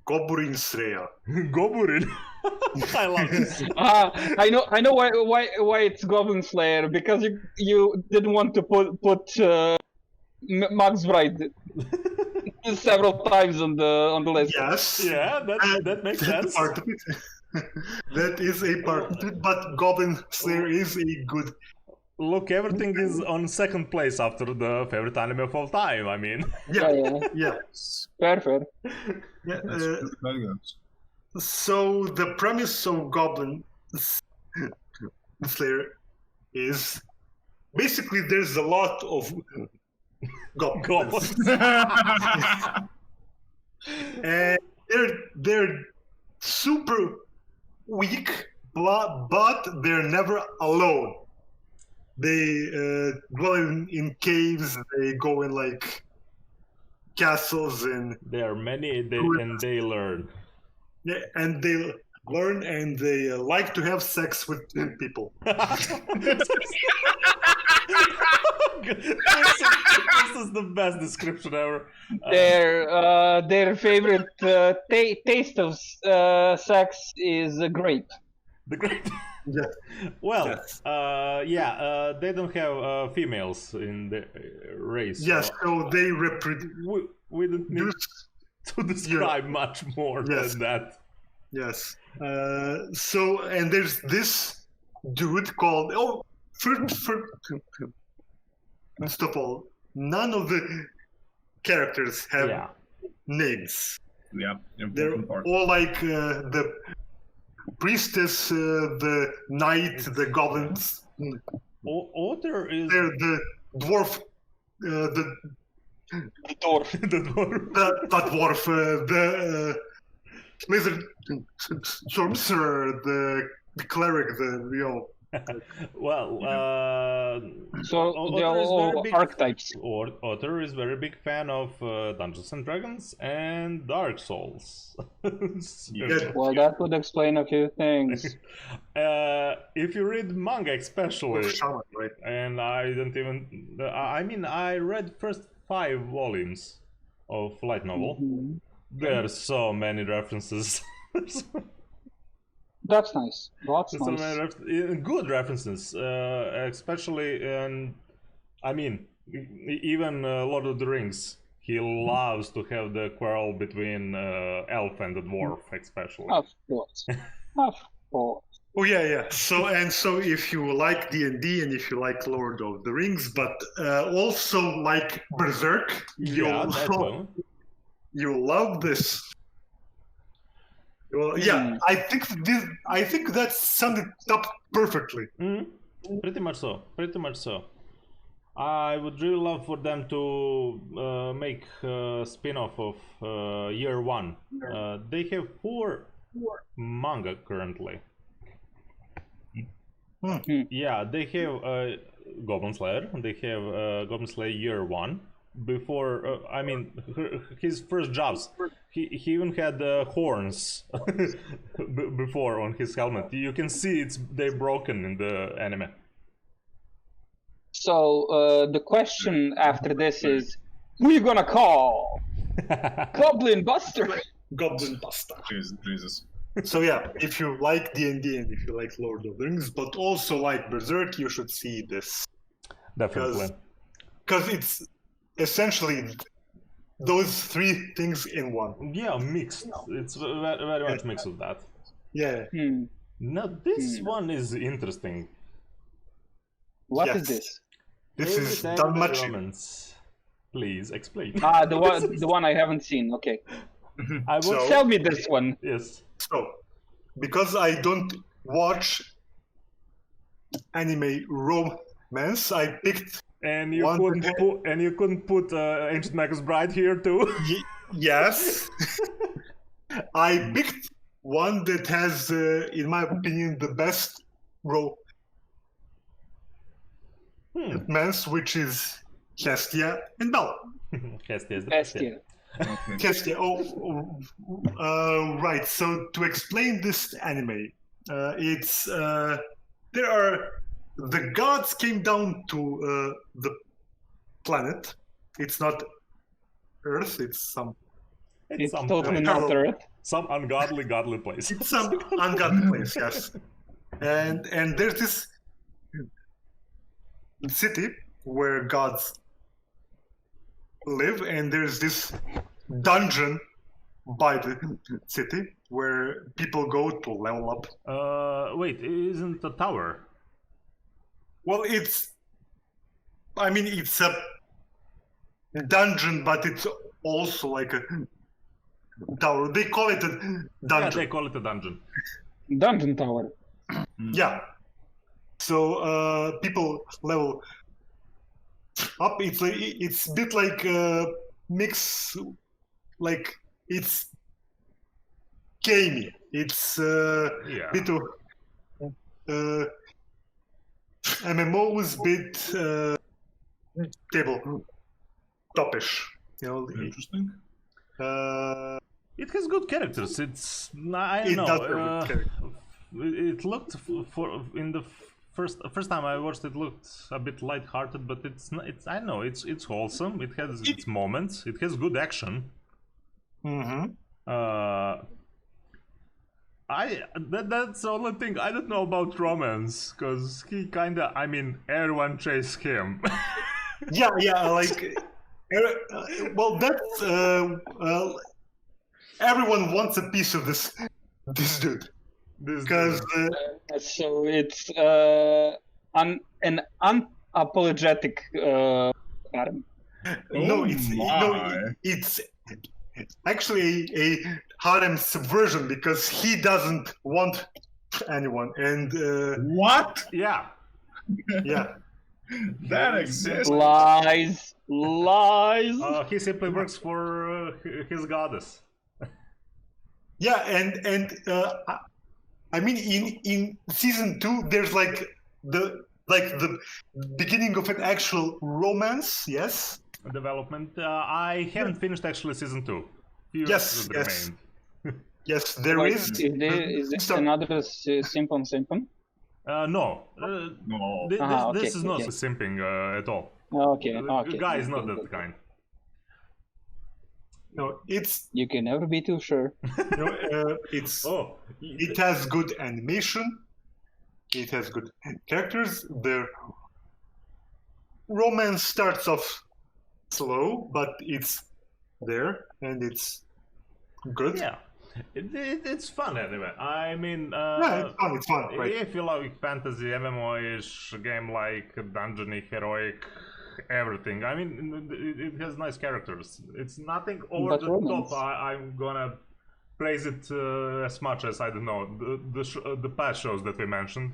Goburin Slayer. Goburin. I love this. I know why it's Goblin Slayer, because you didn't want to put Max Wright several times on the list. Yes. Yeah, that makes That's sense. part of it. That is a part of it, but Goblin Slayer is a good Look, everything is on second place after the favorite anime of all time. I mean, Yeah. Fair. Yeah, That's very good. so the premise of Goblin Slayer is basically there's a lot of goblins, and they're super weak, but they're never alone. They dwell in caves. They go in like castles, and there are many, and they learn. yeah, and they learn, and they like to have sex with people. This is the best description ever. Their favorite taste of sex is grape. The grape. Yeah. Well, Yes. they don't have females in the race. Yes, so they reproduce. We don't need to describe much more than that. Yes. So, and there's this dude called. First of all, none of the characters have names. Yeah, They're important part. all like the priestess, the knight, the goblins. Otter is. They're the dwarf, the Dwarf. the dwarf. not dwarf, the lizard sorcerer, the cleric, Well, So they're all archetypes. Otter is very big fan of Dungeons and Dragons and Dark Souls. Well, that would explain a few things. If you read manga, especially, shaman, right? and I don't even. I mean, I read first 5 volumes of light novel. Mm-hmm. There's so many references. That's nice. That's So nice. many good references, especially. I mean, even Lord of the Rings. He loves to have the quarrel between elf and the dwarf, especially. Of course. Of course. Oh yeah. So if you like D&D and if you like Lord of the Rings, but also like Berserk, you'll love this. Well, yeah, I think that summed it up perfectly. Pretty much so. I would really love for them to make a spin-off of Year 1. They have 4 manga currently. Yeah, they have Goblin Slayer. They have Goblin Slayer Year 1. Before, his first jobs, he even had horns before on his helmet. You can see they're broken in the anime. So the question after this is, who you gonna call? Goblin Buster. Goblin Buster. Jesus. So yeah, if you like D&D and if you like Lord of the Rings, but also like Berserk, you should see this. Definitely. Because it's essentially those 3 things in one. Yeah, mixed. It's very much mixed with that. Yeah. Now this one is interesting. What is this? This is Danmachi. Romance. Please explain. The one I haven't seen. Okay. Tell me this one. Yes. So, because I don't watch anime romance, I picked. And you couldn't put Ancient Magus Bride here too. Yes. I picked one that has, in my opinion, the best romance, which is Hestia and Bella. Hestia is the Hestia. Hestia. Right. So to explain this anime, it's there are. The gods came down to the planet. It's not Earth. It's some. It's totally not Earth. Some ungodly, godly place. It's some ungodly place. Yes. And there's this city where gods live, and there's this dungeon by the city where people go to level up. Wait, isn't the tower? Well, it's a dungeon, but it's also like a tower. They call it a dungeon. Yeah, they call it a dungeon. Dungeon tower. Yeah. So people level up. It's a bit like mix, like it's gamey. It's Yeah. bit of MMOs, bit table topish. Interesting. It has good characters. It's I don't It know. does have good characters. It looked in the first time I watched it looked a bit light-hearted, but it's I don't know. It's wholesome. It has its moments. It has good action. Mm-hmm. That's the only thing I don't know about romance, because he kinda, I mean, everyone chased him. Yeah, like well, that's everyone wants a piece of this dude because So it's an unapologetic harem. it's actually a harem subversion because he doesn't want anyone, and What? Yeah. yeah. That exists. Lies. He simply works for his goddess. Yeah, and I mean, in season 2, there's like the beginning of an actual romance. Yes. Development. I haven't finished actually season 2. Yes. Yes, there is. Is this another Simpon? No. No. This is not okay. simping at all. Okay. The guy is not that kind. No, it's You can never be too sure. it's Oh, it has good animation. It has good characters. The romance starts off slow, but it's there and it's good. yeah. It's fun anyway. I mean, Yeah, it's fun, right? if you like fantasy, MMO-ish game like dungeony, heroic, everything. I mean, it has nice characters. It's nothing over But the romance. top. I'm gonna praise it as much as I don't know the past shows that we mentioned.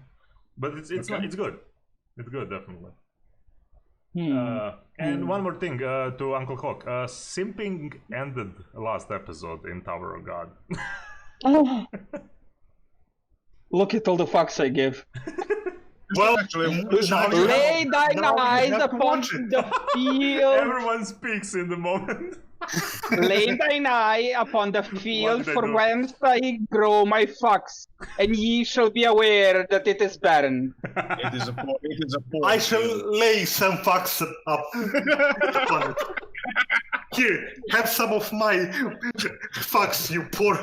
But it's Okay. it's good. It's good, definitely. Hmm. And one more thing to Uncle Hawk. Simping ended last episode in Tower of God. Look at all the fucks I give. Well, Actually, now you Lay have- thine now you eyes have to upon watch it. the field. Everyone speaks in the moment. Lay thine eye upon the field, did I for do? whence I grow my fox, and ye shall be aware that it is barren. it is a poor. I shall lay some facts up upon it. Here, have some of my facts, you poor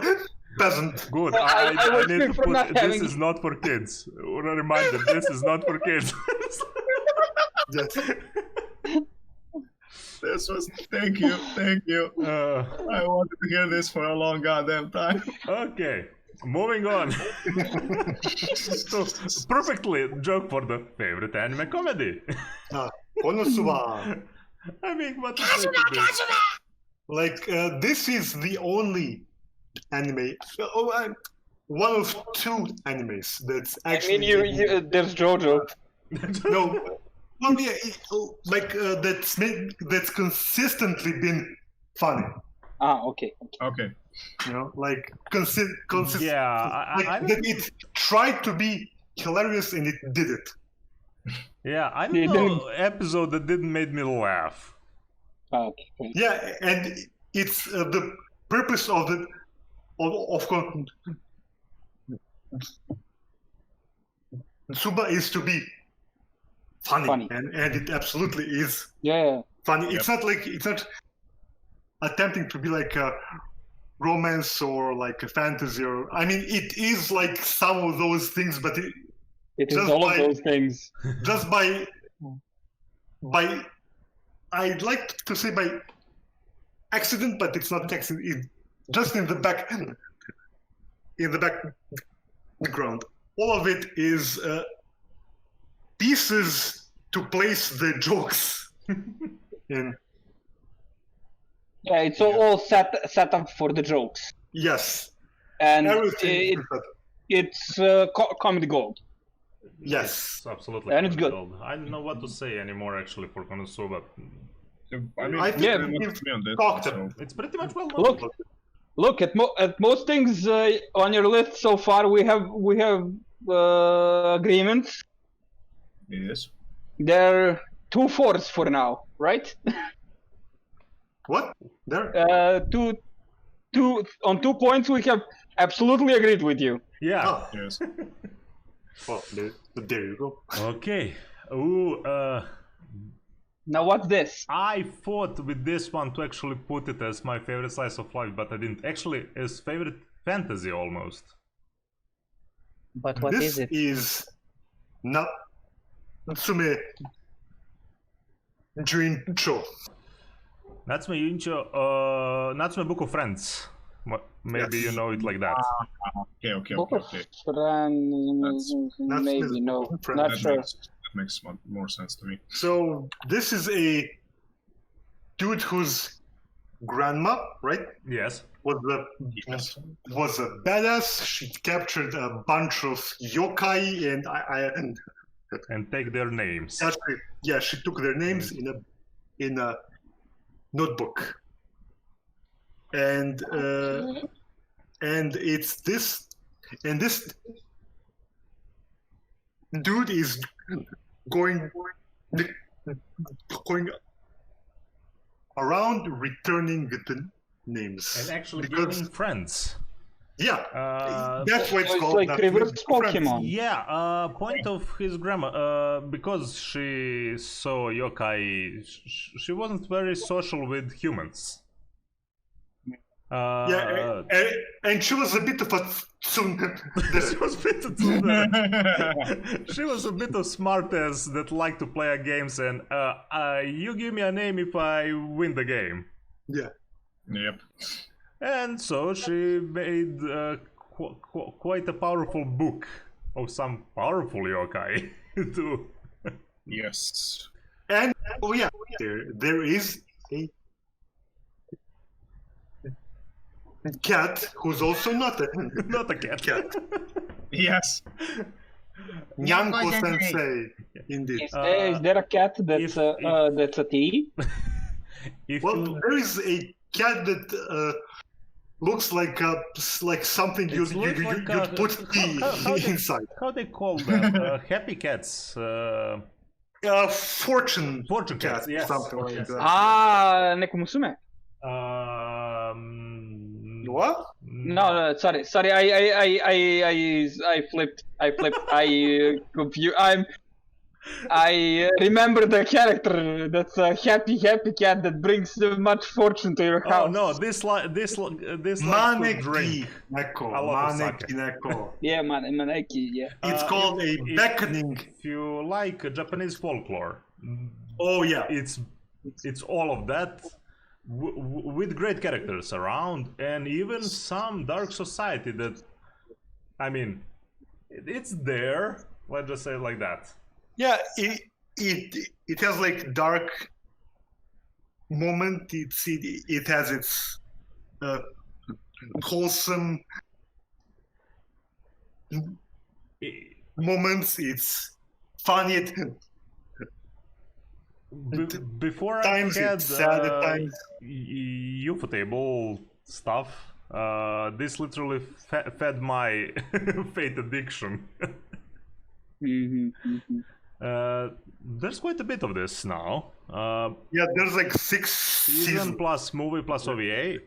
peasant. Good. I I was need good to for put not this having- is not for kids. A reminder, this is not for kids. Yes. This was. Thank you. I wanted to hear this for a long goddamn time. Okay, moving on. So, perfectly joke for the favorite anime comedy. Konosuba. I mean, what to say to this? Like, this is the only anime, one of 2 animes that's I actually. mean, there's JoJo. No, well, yeah, like that's consistently been funny. Okay. Okay. You know, like consistent. Yeah, Like, I that it tried to be hilarious and it did it. yeah, I They don't know episode that didn't make me laugh. Okay. Yeah, and it's the purpose of the of Suba is to be funny. And it absolutely is Yeah. funny. It's not like it's not attempting to be like a romance or like a fantasy or I mean it is like some of those things, but It is Just all by- of those things. just by I'd like to say by accident, but it's not accident. Just in the background. All of it is pieces to place the jokes in. Yeah, it's all set up for the jokes, Yes, and everything. it's comedy gold. Yes, It's absolutely. And it's good. Gold. I don't know what to say anymore actually for Konosuba. I mean, I think Yeah. pretty much me on this, talked so- It's pretty much well known. Look at most things on your list so far. We have agreements. Yes. They're 2/4 for now, right? what? There? Two on 2 points we have absolutely agreed with you. Yeah. Oh, Yes. well, there you go. Okay. Ooh, Now what's this? I thought with this one to actually put it as my favorite slice of life, but I didn't. Actually, as favorite fantasy almost. But This is Natsume Juncho. Natsume Yuncho, Natsume Book of Friends. Maybe Yes. you know it like that. Okay. Book of Friends, maybe no, Friends. not That sure. makes more sense to me. So this is a dude whose grandma, right, Yes. Yes. was a badass. She captured a bunch of yokai, and And take their names. actually, yeah, she took their names in a notebook, and it's this, and this dude is going around returning the names And actually because gaining friends. yeah, that's So what it's it's called. like Natsume reverse Friends. Pokemon. Yeah, point of his grandma, because she saw yokai, she wasn't very social with humans. Yeah, and she was a bit of a tsundere. she was a bit of smartass that liked to play games and you give me a name if I win the game. Yeah. Yep. And so she made quite a powerful book of some powerful yokai too. Yes. And oh yeah, there is a cat who's also not a Not a cat. Yes. Nyanko Sensei. Indeed. Is there a cat that's that's a T? If Well, you, there is a cat that looks like something It you'd looks like you'd put tea how they- inside. how they call them? Happy cats. Fortune Fortune cats, yes. something like Yes. that. Ah, Nekomusume. What? No, sorry. I flipped. I confused. I remember the character. That's a happy cat that brings much fortune to your Oh house. no! This likes to Maneki drink. Neko. a lot of Maneki sake. Neko. Yeah, Maneki. Yeah. It's called a beckoning. If you like Japanese folklore, Oh yeah. it's all of that with great characters around, and even some dark society that, I mean, it's there. Let's just say it like that. Yeah, it has like dark moment. It has its wholesome moments. It's funny. Before Times I had it's sad at times. Ufotable stuff, this literally fed my fate addiction. There's quite a bit of this now. Yeah, there's like 6 Season seasons. plus movie plus OVA.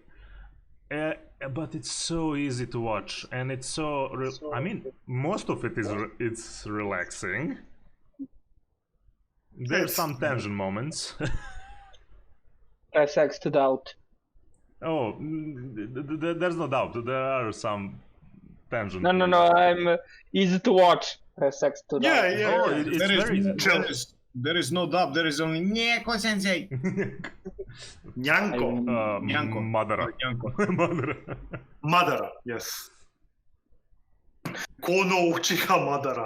But it's so easy to watch, and it's so. I mean, most of it is it's relaxing. There's some tension moments. Press X to doubt. Oh, there's no doubt. There are some tension. No. I'm easy to watch. Press X to doubt. Yeah. Oh, it's very easy. There is no doubt. There is only Neko Sensei. Nyanko. Nyanko. Madara. Nyanko. Madara. Madara, yes. Kono Uchiha Madara.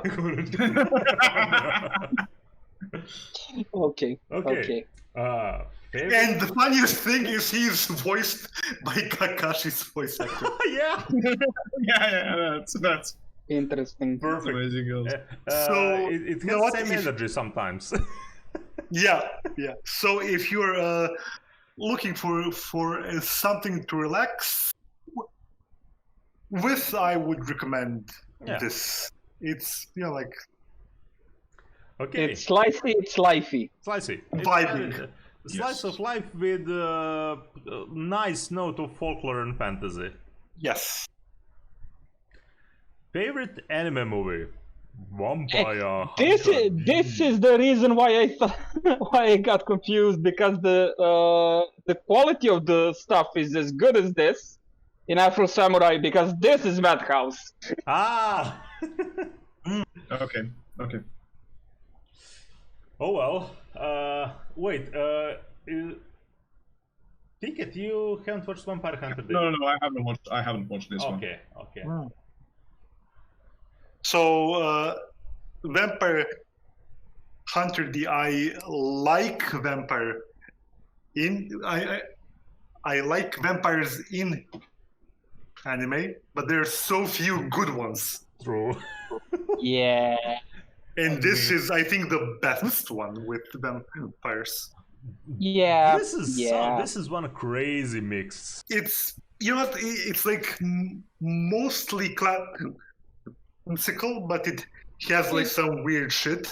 Okay. Okay. Favorite? And the funniest thing is he's voiced by Kakashi's voice actor. Yeah. yeah, that's Interesting. Perfect. amazing. Girls. So, it you has know the what, same if- energy sometimes. Yeah. So if you're looking for something to relax with, I would recommend this. It's like Okay. It's slicey, it's lifey. Slicey. Vibing. It's a slice of life with a nice note of folklore and fantasy. yes. Favorite anime movie? Vampire This Hunter this D. is the reason why I thought why I got confused, because the quality of the stuff is as good as this in Afro Samurai, because this is Madhouse. Ah! Okay. Oh well. Wait. TeaCat, you haven't watched Vampire Hunter D? No, I haven't watched this one. Okay. So Vampire Hunter D. I like vampire I like vampires in anime, but there are so few good ones. True. Yeah. And this is, I think, the best one with vampires. Yeah. This is one crazy mix. It's it's like mostly classical, but it has like some weird shit.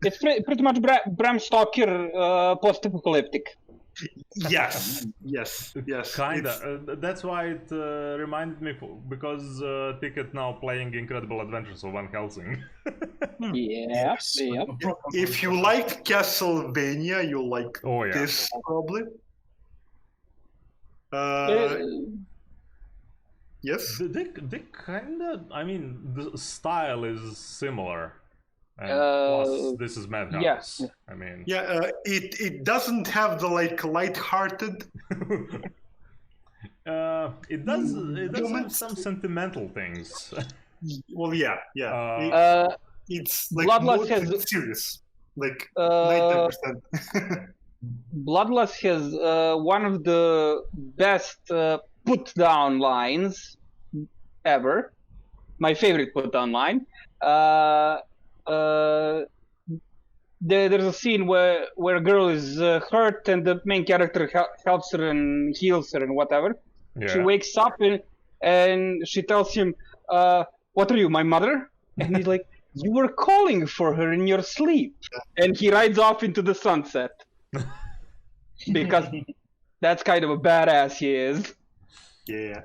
It's pretty much Bram Stoker post-apocalyptic. Yes. Kinda. That's why it reminded me, because TeaCat now playing Incredible Adventures of Van Helsing. Yeah. If you liked Castlevania, you'll like Oh yeah. this probably. Yes. They kinda. I mean, the style is similar. And plus, this is Madhouse. Yes. I mean. Yeah. It doesn't have the like light-hearted. It does have some sentimental things. Well, yeah. It's like Bloodlust more has- serious, like Uh, 90%. Bloodlust has one of the best put-down lines ever. My favorite put-down line. There's a scene where a girl is hurt and the main character helps her and heals her and whatever. Yeah. She wakes up and she tells him, "What are you, my mother?" And he's like, "You were calling for her in your sleep." And he rides off into the sunset. Because that's kind of a badass he is. Yeah,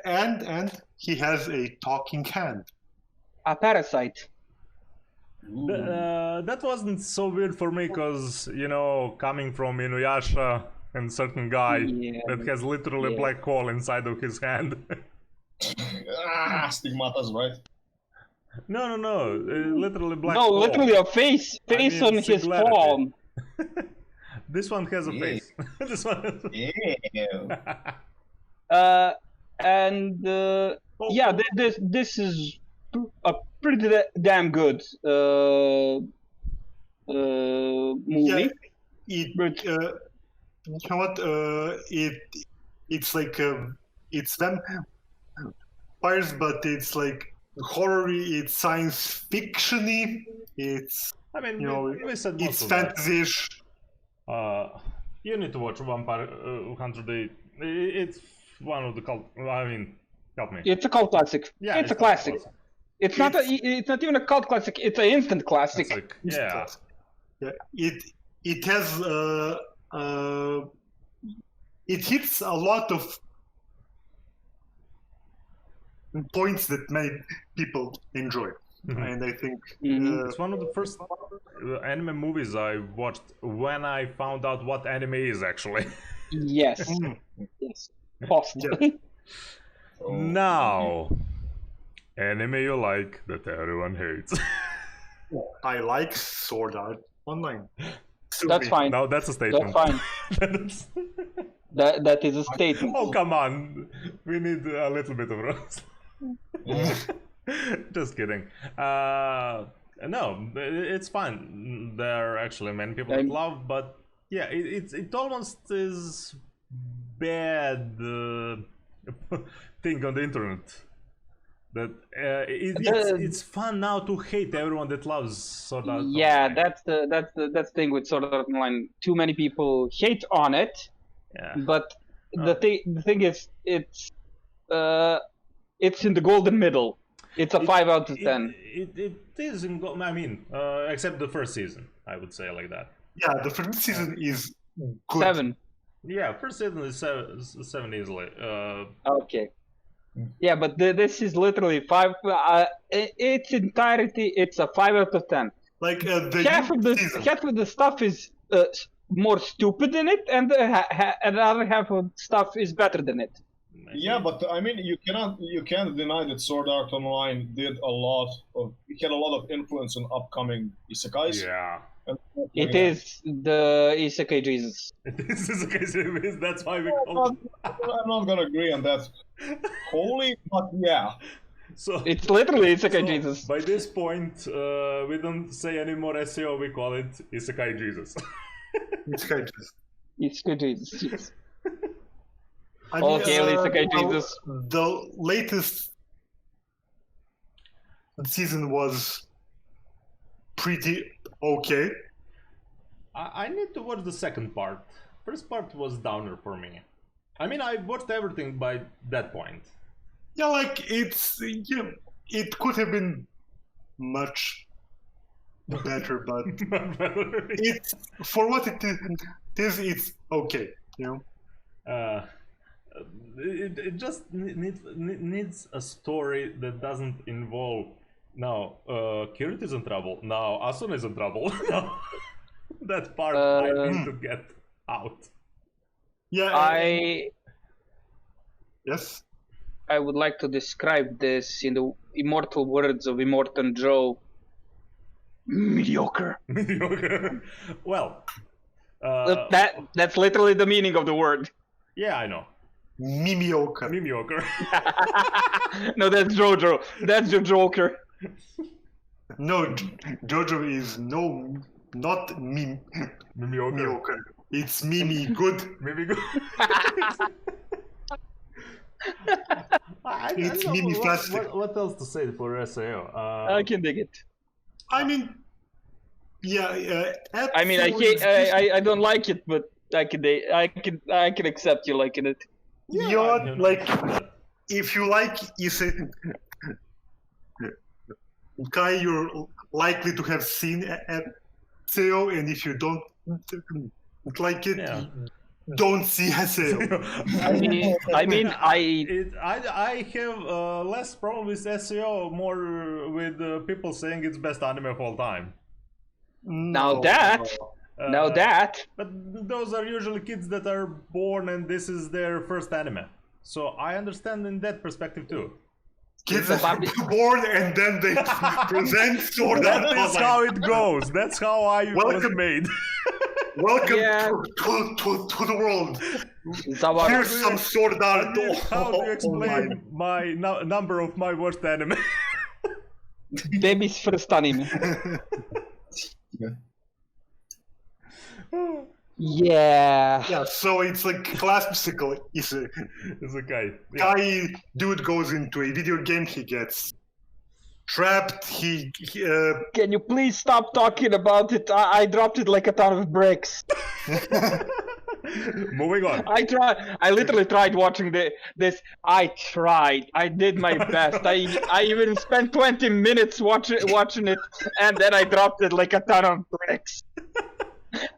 and he has a talking hand. A parasite. That wasn't so weird for me, because, coming from Inuyasha and certain guy that has literally a black hole inside of his hand. Stigmatas, right? No, literally black No, hole. literally a face mean, on his singularity. palm. This one has a Yeah. face. This one has Yeah. This is a pretty damn good movie. It you know what? It's like it's vampires, but it's like horror-y, it's science fiction-y, it's I mean, we said most it's of that. fantasy-ish. You need to watch Vampire Hunter D. It's one of the cult. I mean, help me. It's a cult classic. Yeah, it's a cult classic. classic. It's not even a cult classic. It's an instant classic. It's like, yeah. Yeah, it has it hits a lot of points that many people enjoy, and I think It's one of the first anime movies I watched when I found out what anime is actually. Yes. Yes. Possibly. Now, anime you like that everyone hates. I like Sword Art Online. That's fine. No, that's a statement. That's fine. That is a statement. Oh, come on. We need a little bit of roast. Just kidding. No, it's fine. There are actually many people that love, but yeah, it almost is bad thing on the internet. That it's fun now to hate everyone that loves Sword Art Online. Yeah, that's the thing with Sword Art Online. Too many people hate on it. Yeah. But the thing is, it's in the golden middle. It's a 5 out of 10. It is in I mean, except the first season, I would say like that. Yeah, the first season is good. 7. Yeah, first season is 7 easily. Okay. Yeah, but this is literally 5. Its entirety, it's a 5 out of 10. Like half of the stuff is more stupid in it, and the other half of stuff is better than it. Yeah, but I mean, you can't deny that Sword Art Online had a lot of influence on upcoming isekais. Yeah. It is the Isekai Jesus. It is Isekai Jesus. That's why we call it. I'm not gonna agree on that wholly, but yeah. So it's literally Isekai Jesus. By this point, we don't say any more SEO. We call it Isekai Jesus. Isekai Jesus. Isekai Jesus. Yes. Okay, Isekai Jesus. The latest season was pretty okay. I need to watch the second part. First part was downer for me. I mean, I watched everything by that point. Yeah, like it could have been much better, but it's for what it is. It's okay, you know. It just needs a story that doesn't involve now Kirito is in trouble, now Asuna is in trouble. That part I need to get out. Yeah, yes. I would like to describe this in the immortal words of Immortal Joe. Mediocre. Mediocre. Well, that's literally the meaning of the word. Yeah, I know. Mimiocre. Mimiocre. No, that's Jojo. That's your Joker. No, Jojo is not Mimiocre. It's Mimi good. Mimi good. It's Mimi plastic. What else to say for SAO? I can dig it. I mean, yeah. I mean, I don't like it, but I can accept you liking it. You're like, if you like Isekai, you're likely to have seen SEO, and if you don't like it, don't see SEO. I have less problem with SEO, more with people saying it's best anime of all time. Now that. But those are usually kids that are born and this is their first anime. So I understand in that perspective too. Kids are born and then they present Sword Art Online. That's how it goes. That's how I was made. Welcome to the world. Here's some Sword Art Online. How do you explain my number of my worst anime? Baby's first anime. Yeah, so it's like classical Isekai. Guy dude goes into a video game, he gets trapped, Can you please stop talking about it? I dropped it like a ton of bricks. Moving on. I literally tried watching this. I did my best. I even spent 20 minutes watching it, and then I dropped it like a ton of bricks.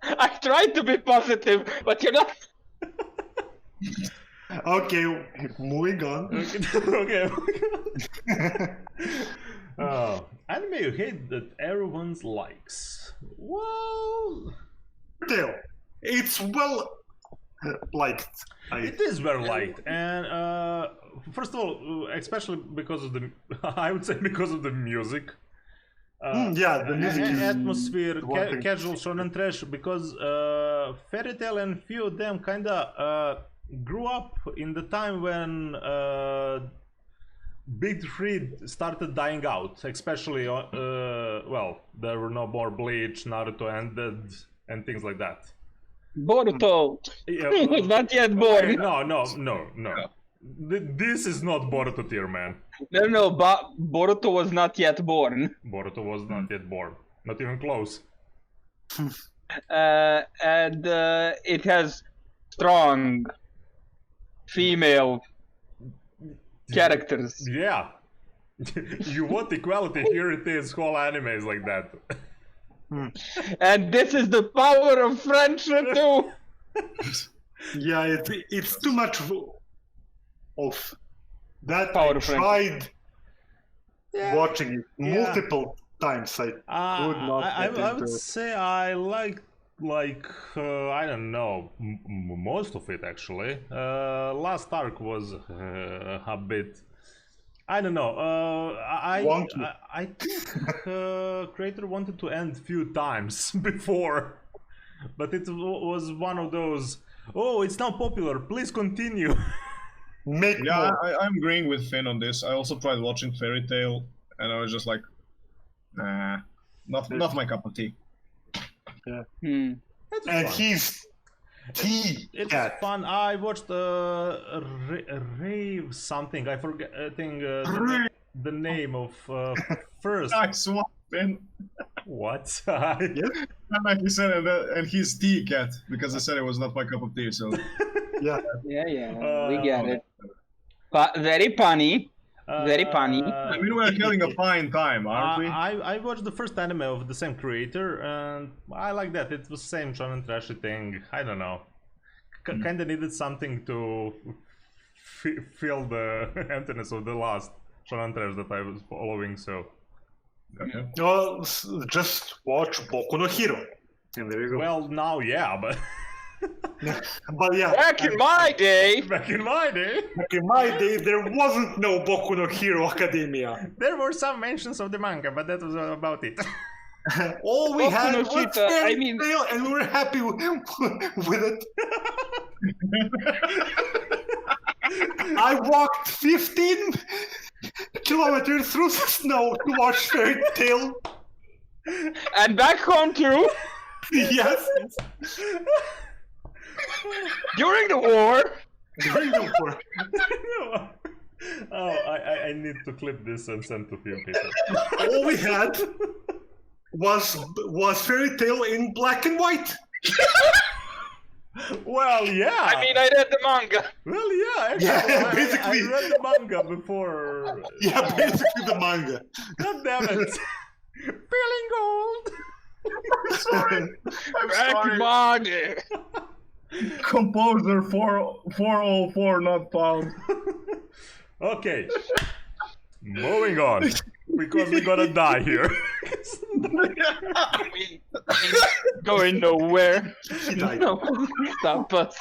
I tried to be positive, but you're not. Okay, moving on. Okay. Anime you hate that everyone likes. Well, it's well liked. It is well liked, and first of all, especially because of the, I would say because of the music. The music is atmosphere, casual shonen trash, because Fairy Tail and few of them kinda grew up in the time when big three started dying out, especially well, there were no more Bleach, Naruto ended, and things like that. Boruto was not yet born. No. This is not Boruto tier, man. No, but Boruto was not yet born. Boruto was not yet born. Not even close. And it has strong female characters. Yeah. You want equality, here it is, whole anime is like that. And this is the power of friendship too. Yeah, it's too much of that. Power I of friendship. tried Yeah. watching it multiple times. I could not I get would into it. say I like I don't know, most of it actually. Last arc was a bit, I don't know. Wonky. I think creator wanted to end few times before, but it was one of those. Oh, it's now popular. Please continue. Make Yeah, more. I'm agreeing with Finn on this. I also tried watching Fairy Tail, and I was just like, nah, not my cup of tea. Hmm. It's And fun. he's It's TeaCat. fun. I watched Rave something. I forget. I think the name of first. Nice one, Finn. What? And he said it, and he's TeaCat because I said it was not my cup of tea. So Yeah. Yeah, we get it. But very funny. Very funny. I mean, we're having a fine time, aren't we? I watched the first anime of the same creator, and I like that. It was same shonen trashy thing. I don't know. Kind of needed something to fill the emptiness of the last shonen trash that I was following. So, Okay. Well, just watch Boku no Hero. And there you go. well, now yeah, but But yeah, Back in my day, back in my day, back in my day, there wasn't no Boku no Hero Academia. there were some mentions of the manga, but that was about it. All we Boku had no was Hero, Fairy I mean- Tail, and we were happy with it. I walked 15 kilometers through the snow to watch Fairy Tail. and back home too. Yes. During the war. Oh, I need to clip this and send to few people. All we had was Fairy Tail in black and white. Well, yeah. I mean, I read the manga. Well, yeah. Actually, Yeah, basically. I read the manga before. Yeah, basically the manga. God damn it. Feeling old. Sorry. I'm Back in sorry. my day. Composer 404 not found. Okay. Moving on. Because we're gonna die here. We going nowhere. He died. No, stop us.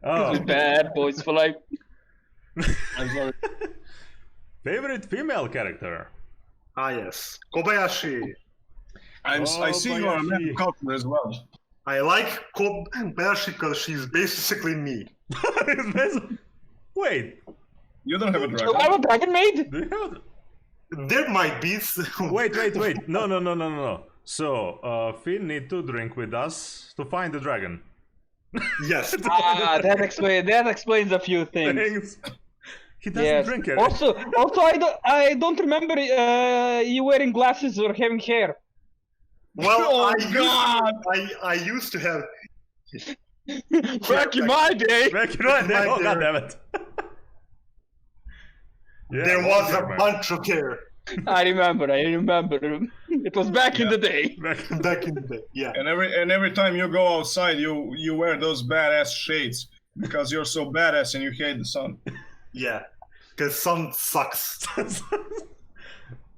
Oh. This is bad boys for life. I'm sorry. Favorite female character? Ah, yes. Kobayashi. I see you are a man Kobayashi. of culture as well. I like Kobayashi because she's basically me. Wait. You don't have a Do dragon. I have a dragon maid? Do you have... There might be. Wait. No. So, Finn need to drink with us to find the dragon. Yes. That explains a few things. Things. He doesn't Yes. drink it. Also, I don't remember you wearing glasses or having hair. Well, Oh, I used to have. Back in my day. Back in my day. Right Oh, there. goddammit. Yeah, There was there, a man. bunch of hair I remember. It was back in the day. back in the day. Yeah. And every time you go outside, you wear those badass shades because you're so badass and you hate the sun. Yeah. Because sun sucks.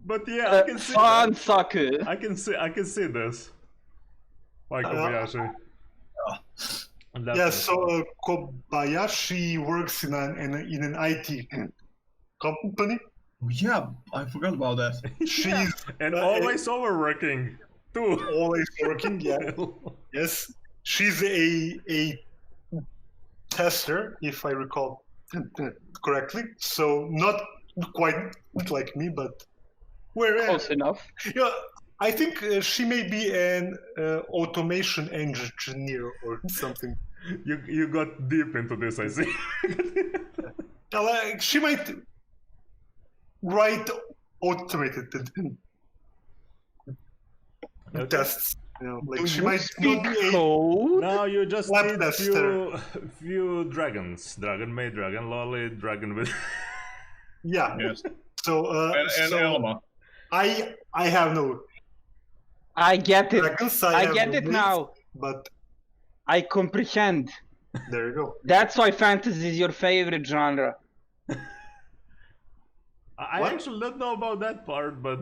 But yeah, I can see Fun that. sucker. I can see this. Like Kobayashi. Yeah. So Kobayashi works in an IT company. Yeah, I forgot about that. She's And always overworking too. always working. Yeah. Yes. She's a tester, if I recall correctly. So not quite like me, but we're Close enough. yeah. I think she may be an automation engineer or something. You got deep into this, I see. Like, she might write automated tests. You know, like she might not be a Code? Now you just Lab need tester. few dragons. Dragon made dragon lolly, dragon with yeah. Yes. So And Elma. I have no I get it. dragons. I have get no it mates, now. But I comprehend. there you go. That's why fantasy is your favorite genre. I What? actually don't know about that part, but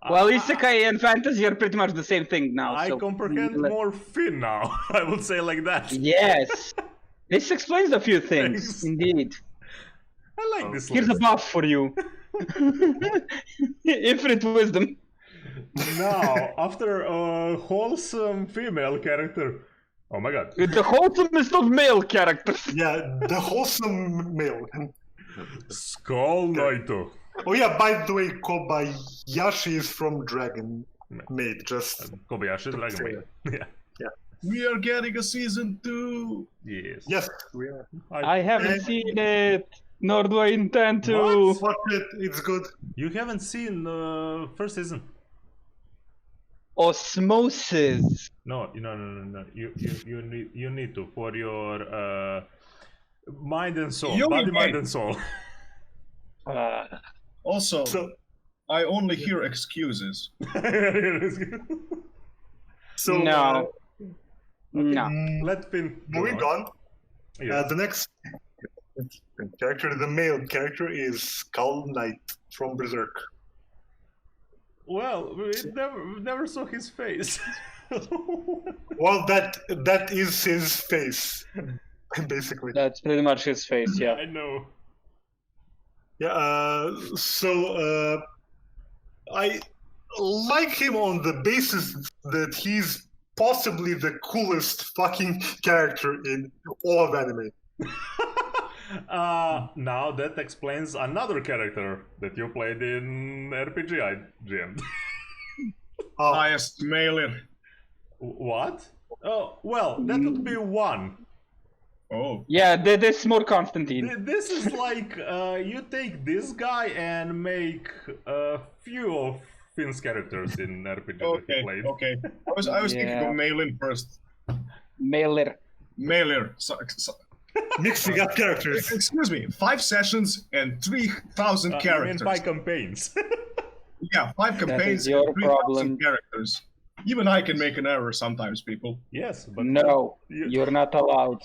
Well, isekai and fantasy are pretty much the same thing now. I so comprehend more Finn now. I would say like that. Yes. This explains a few things, Thanks. indeed. I like this Here's a list. buff for you. Infinite wisdom. Now, after a wholesome female character, oh my god, The wholesome is not male characters. Yeah, the wholesome male. Skull Naito. Oh yeah, by the way, Kobayashi is from Dragon Maid. Just Kobayashi Dragon Maid. Yeah. We are getting a season 2. Yes. yes, we are. I haven't seen it, nor do I intend to. What? Watch it. It's good. You haven't seen first season? Osmosis. No. You need to for your mind and soul, You body, will mind, get- and soul. Also, So, I only hear excuses. so No. No. Let Finn. go moving on. Yes. The next character, the male character, is Skull Knight from Berserk. Well, we never saw his face. Well, that is his face, basically. That's pretty much his face, yeah. I know. Yeah. So I like him on the basis that he's possibly the coolest fucking character in all of anime. Now that explains another character that you played in RPG I jammed. Highest male. What? Oh, well, that would be one. Oh. Yeah, this is more Constantine. This is like you take this guy and make a few of Finn's characters in RPG that Okay. he played. Okay. I was thinking Yeah. of Malin first. Mailer. Mailer. Mixing up characters. Excuse me. 5 sessions and 3,000 I mean, characters. 5 campaigns. Yeah, 5 campaigns is your and 3,000 problem. characters. Even I can make an error sometimes, people. Yes, but No, You- you're not allowed.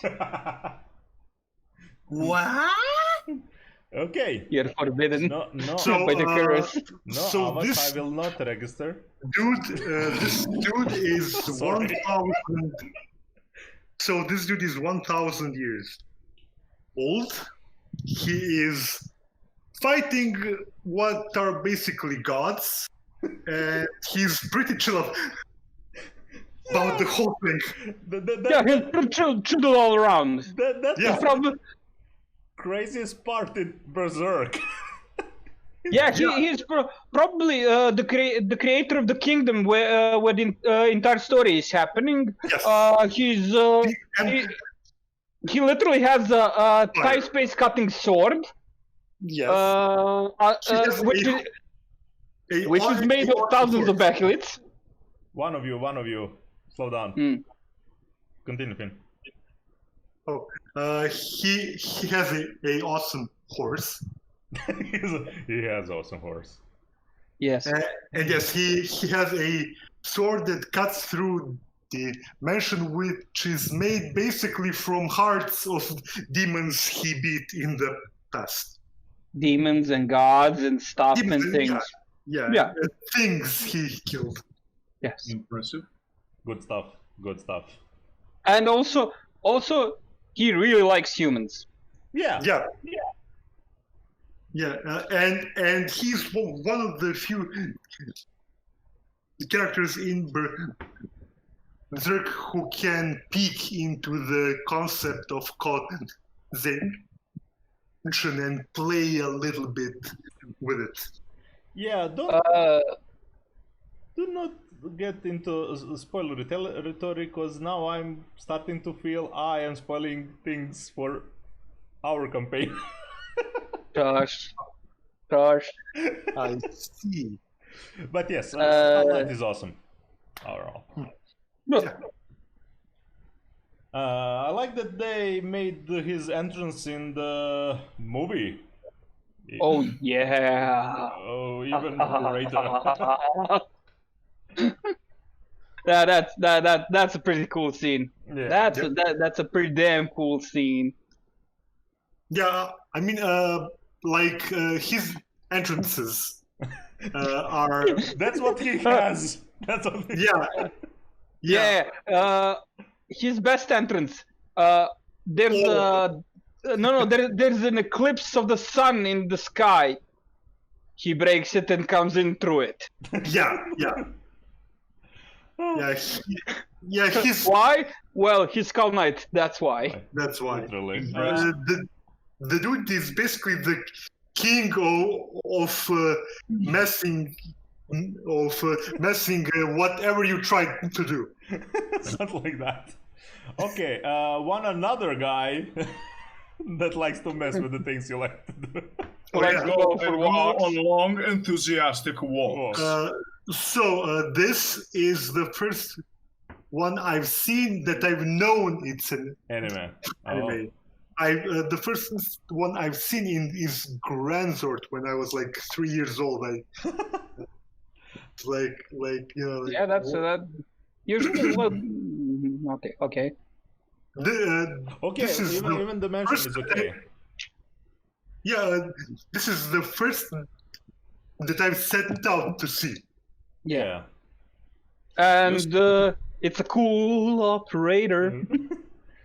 What? Okay. You're forbidden No, So, by the curse. no, so Avas, this I will not register. this dude is Sorry. 1,000. So this dude is 1,000 years old. He is fighting what are basically gods, and he's pretty chill about the whole thing. Yeah, he's pretty chill all around. That's Yeah. the Probably, craziest part in Berserk. yeah, he's probably the creator of the kingdom where the entire story is happening. Yes. He literally has a time space cutting sword, Yes. He has which is made of thousands of backlights. One of you, slow down. Continue, Finn. Oh, he has a awesome horse, He has awesome horse. Yes. and yes, he has a sword that cuts through the mansion, which is made basically from hearts of demons he beat in the past. Demons and gods and stuff Demons and and things. Yeah. Things he killed. Yes. Impressive. Good stuff. Good stuff. And also he really likes humans. Yeah. Yeah, and he's one of the few characters in Berserk who can peek into the concept of code. attention and play a little bit with it. Yeah, do not get into spoiler territory, because now I'm starting to feel I am spoiling things for our campaign. Gosh. I see. But yes, Spotlight is awesome. Overall. Yeah. I like that they made his entrance in the movie. Oh yeah. Oh, even greater. That's a pretty cool scene. Yeah. That's a pretty damn cool scene. Yeah, I mean, his entrances are. That's what he has. That's what he Yeah. His best entrance. There's there's an eclipse of the sun in the sky. He breaks it and comes in through it. Yeah. He's. Why? Well, he's Skull Knight. That's why. That's why. Literally. The dude is basically the king of messing whatever you try to do. Something like that. Okay, another guy that likes to mess with the things you like to do. Let's go on long, enthusiastic walks. This is the first one I've seen that I've known it's an anime. anime. The first one I've seen is Granzort when I was like 3 years old. Yeah, that's that. Usually, okay. Okay, even the mention is okay. Yeah, this is the first that I've set out to see. Yeah. And it's a cool operator.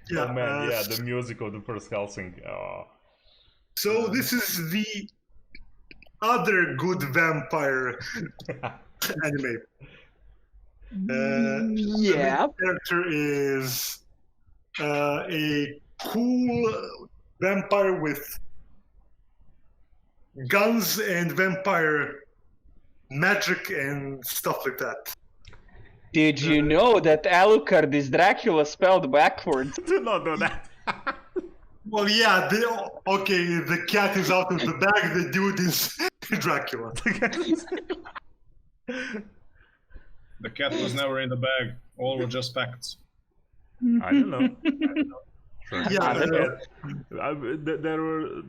Yeah, oh man, the music of the first Helsing. Oh. So this is the other good vampire anime. Yeah. The character is a cool vampire with guns and vampire magic and stuff like that. Did you know that Alucard is Dracula spelled backwards? Do not know that. Well, yeah, the cat is out of the bag, the dude is Dracula. The cat was never in the bag. All were just facts. I don't know. Sure. Yeah,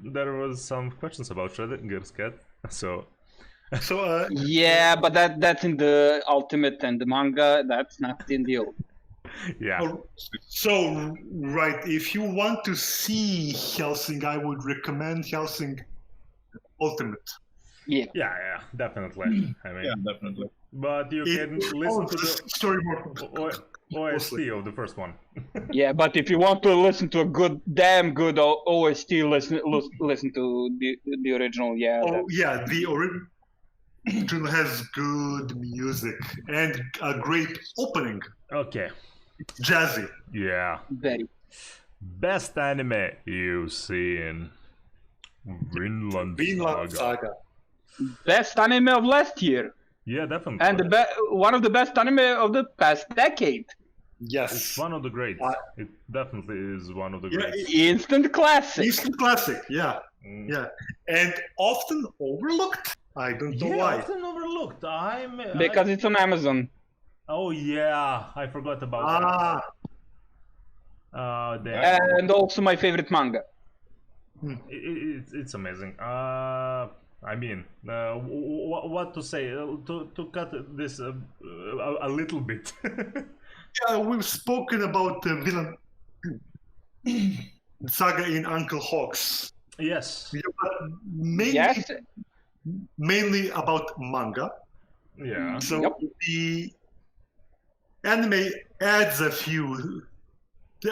there was some questions about Schrödinger's cat, so. Yeah, but that's in the Ultimate and the manga. That's not in the old. Yeah. So, right, if you want to see Helsing, I would recommend Helsing Ultimate. Yeah. Yeah, definitely. I mean, Yeah, definitely. but you can listen to the storyboard OST of the first one. Yeah, but if you want to listen to a damn good OST, listen to the original. Yeah. Yeah, the original has good music and a great opening. Okay. Jazzy. Yeah. Very. Best anime you've seen. Vinland Saga. Best anime of last year. Yeah, definitely. And one of the best anime of the past decade. Yes. It's one of the greats. It definitely is one of the greats. Instant classic. Instant classic, yeah. Yeah. And often overlooked. I don't know why. Often overlooked. Because it's on Amazon. Oh yeah, I forgot about that. And also my favorite manga. It's amazing. I mean, what to say? To cut this a little bit. Yeah, we've spoken about Vinland Saga in Uncle Hawk's. Yes. Mainly about manga. Yeah. So the anime adds a few.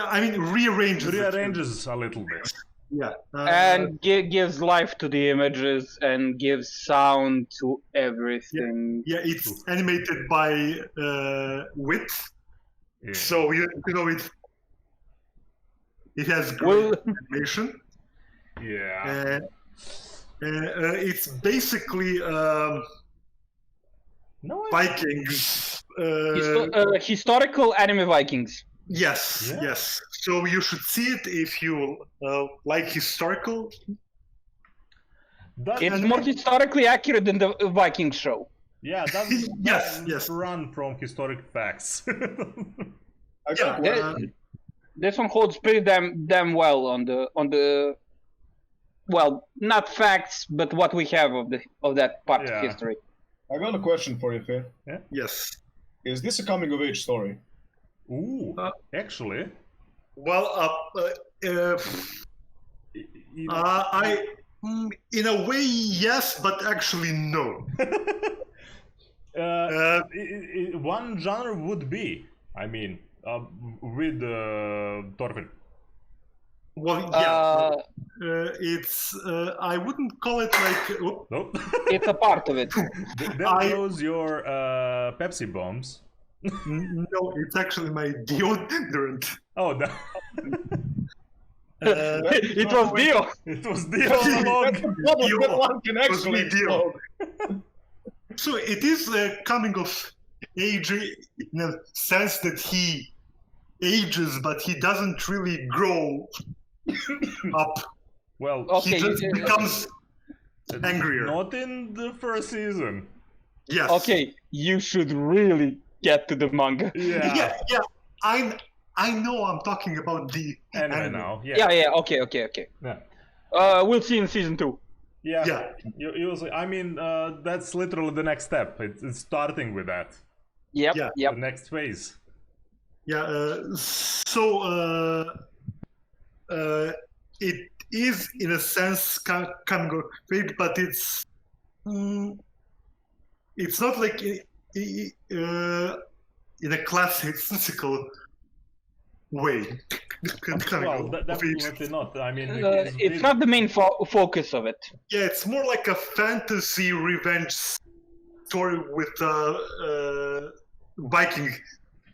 I mean, rearranges a little bit. Yeah. And gives life to the images and gives sound to everything. Yeah, it's animated by Wit. Yeah. So you know it has great animation. Yeah. It's basically No, Vikings. Historical anime Vikings. Yes, Yeah. yes. So you should see it if you like historical. It's more historically accurate than the Viking show. Yeah, Yes. Run from historic facts. I got Yeah, one. This one holds pretty damn well on the well, not facts, but what we have of that part of Yeah. history. I got a question for you, Finn. yes. Is this a coming of age story? Ooh, actually. Well, in a way, yes, but actually, no. One genre would be, I mean, with Thorfinn. Well, yeah. It's. I wouldn't call it like. Nope. It's a part of it. There goes your Pepsi bombs. No, it's actually my deodorant. Oh, no. It was Dio. It was the all along. That one can actually Dio. explode. So it is a coming of age in a sense that he ages, but he doesn't really grow up. Well, He Okay, just becomes angrier. Not in the first season. Yes. okay, you should really get to the manga. Yeah. Yeah. I know I'm talking about the Anyway, now. Yeah. Okay. Yeah. We'll see in season 2. Yeah. You'll see. I mean, that's literally the next step. It's starting with that. Yep. Yeah. Yep. The next phase. Yeah. It is in a sense coming of age, but it's not like in a classical way. Well, definitely not. I mean, It's not the main focus of it. Yeah, it's more like a fantasy revenge story with Viking.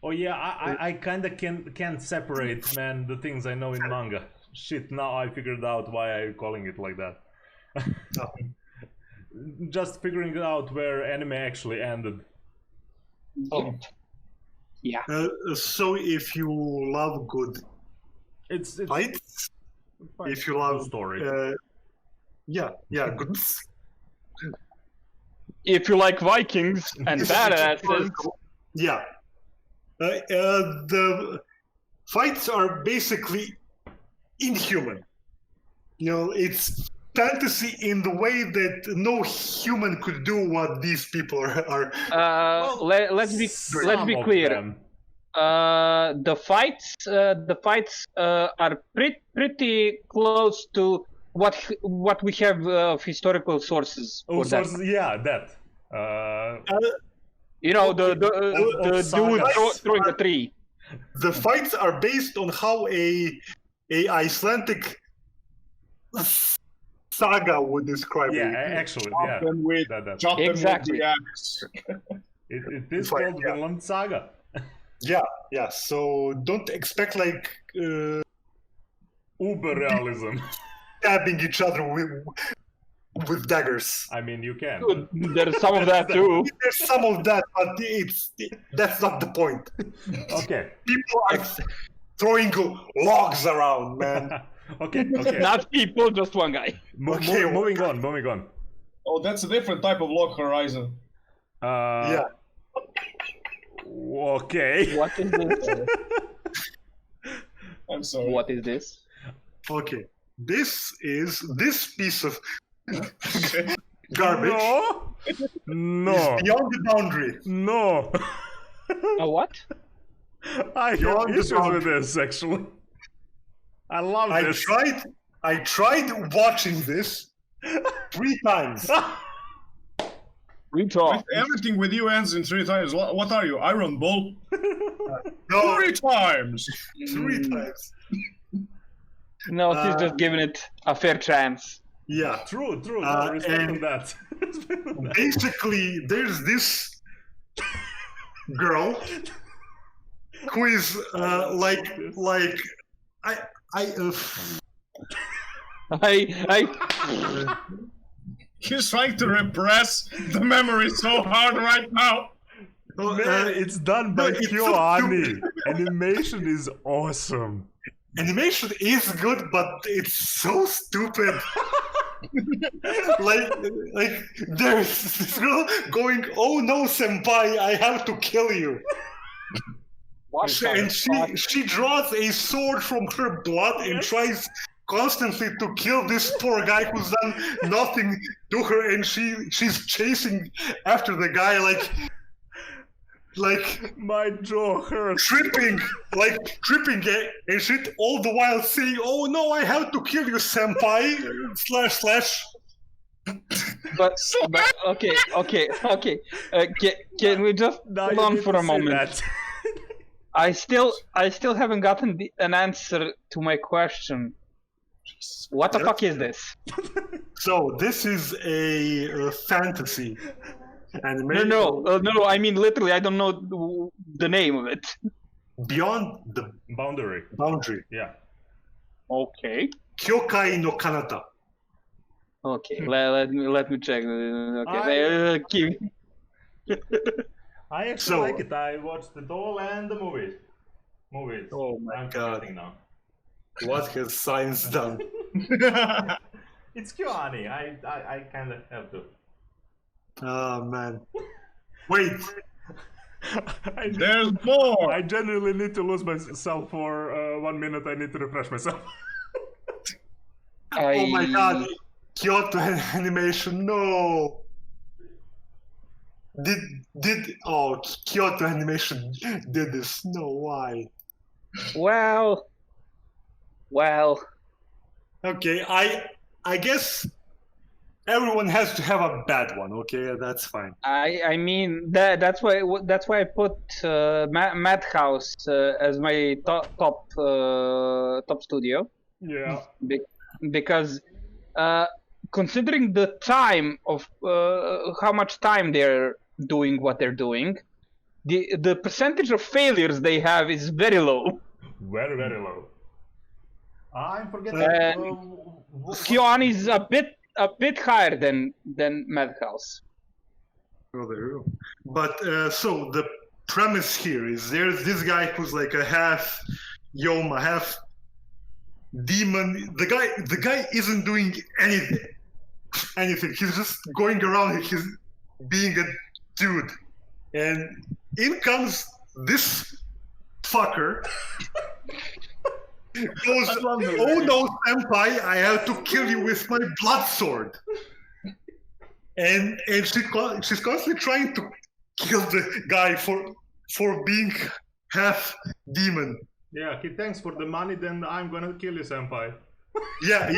Oh yeah, I kind of can't separate, man, the things I know in manga. Shit, now I figured out why I'm calling it like that. Just figuring out where anime actually ended. Oh. Yeah. So if you love good It's fights, if you love story. good. If you like Vikings and badasses, Yeah. The fights are basically inhuman. You know, it's fantasy in the way that no human could do what these people are. let's be clear. The fights are pretty close to what we have of historical sources. Oh, for that. sources, yeah, that. You know, the dude sagas. throwing a tree. The fights are based on how a Icelandic saga would describe Yeah, it. actually, Chop yeah. them with, That. chop them Exactly. with the axe. It is Fine, called yeah. Vinland Saga. Yeah. So don't expect like Uber realism. stabbing each other with daggers. I mean, you can. There's some of that too. There's some of that, but that's not the point. Okay. People are throwing logs around, man. Okay. Not people, just one guy. Moving on. Oh, that's a different type of log horizon. Yeah. Okay. What is this? I'm sorry. What is this? Okay. This piece of garbage No. is beyond the boundary. No. A what? I You're have on the issues with boundary. this, actually. I love I this. tried watching this 3 times. Retard. Everything with you ends in 3 times. What are you, Iron Bull? No, 3 times! 3 times. No, he's just giving it a fair chance. Yeah. True. No, respect on and- that. Basically, there's this girl who is He's trying to repress the memory so hard right now. Man, it's done by KyoAni. Animation is awesome. Animation is good, but it's so stupid. like there's this girl going, "Oh no, senpai, I have to kill you." And she draws a sword from her blood and tries constantly to kill this poor guy who's done nothing to her, and she's chasing after the guy like my jaw hurts. tripping and shit, all the while saying, "Oh no, I have to kill you, senpai!" / But okay. Can we just hold on for a moment? I still haven't gotten an answer to my question. What the fuck is this? So this is a fantasy anime. No. I mean literally, I don't know the name of it. Beyond the boundary. Yeah. Okay. Kyokai no Kanata. Okay. Let me check. Okay. I actually like it. I watched the doll and the movies. Oh my I'm god. forgetting now. What has science done? It's KyoAni. I kind of have to. Oh man. Wait. There's more! I genuinely need to lose myself for 1 minute. I need to refresh myself. Oh my god. Kyoto animation, no. Kyoto animation did this. No, why? Well. Okay, I guess everyone has to have a bad one. Okay, that's fine. I mean that's why I put Madhouse as my top studio. Yeah. Because considering the time of how much time they're doing what they're doing, the percentage of failures they have is very low. Very, very low. I'm forgetting. KyoAni is a bit higher than Madhouse. Oh, there you go. But so the premise here is there's this guy who's like a half Yoma, half demon. The guy isn't doing anything. He's just going around. He's being a dude, and in comes this fucker. Goes, "Oh no, senpai! I have to kill you with my blood sword." And she's constantly trying to kill the guy for being half demon. Yeah, he thanks for the money. Then I'm gonna kill you, senpai. Yeah.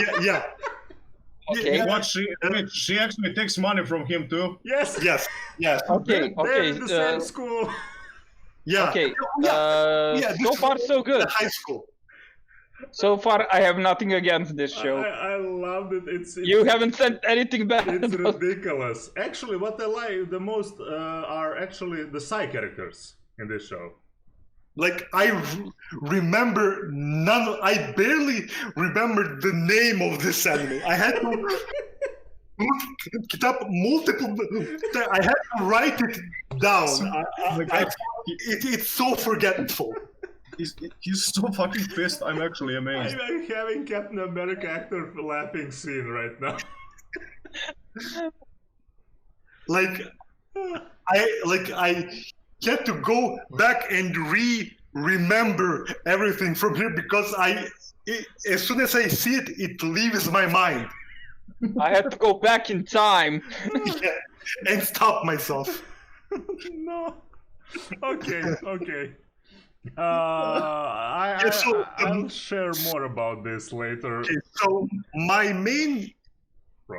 Okay. What she actually takes money from him too? Yes. Okay. They're in the same school. Yeah. Okay. So this far is so good. High school. So far, I have nothing against this show. I loved it. It's you haven't said anything bad. It's ridiculous. Actually, what I like the most are actually the side characters in this show. Like I remember I barely remembered the name of this anime. I had to look it up multiple. I had to write it down. It's so forgetful. He's so fucking pissed. I'm actually amazed. I'm having Captain America actor laughing scene right now. I had to go back and remember everything from here because as soon as I see it, it leaves my mind. I had to go back in time. And stop myself. No. Okay. I'll share more about this later. Okay, so my main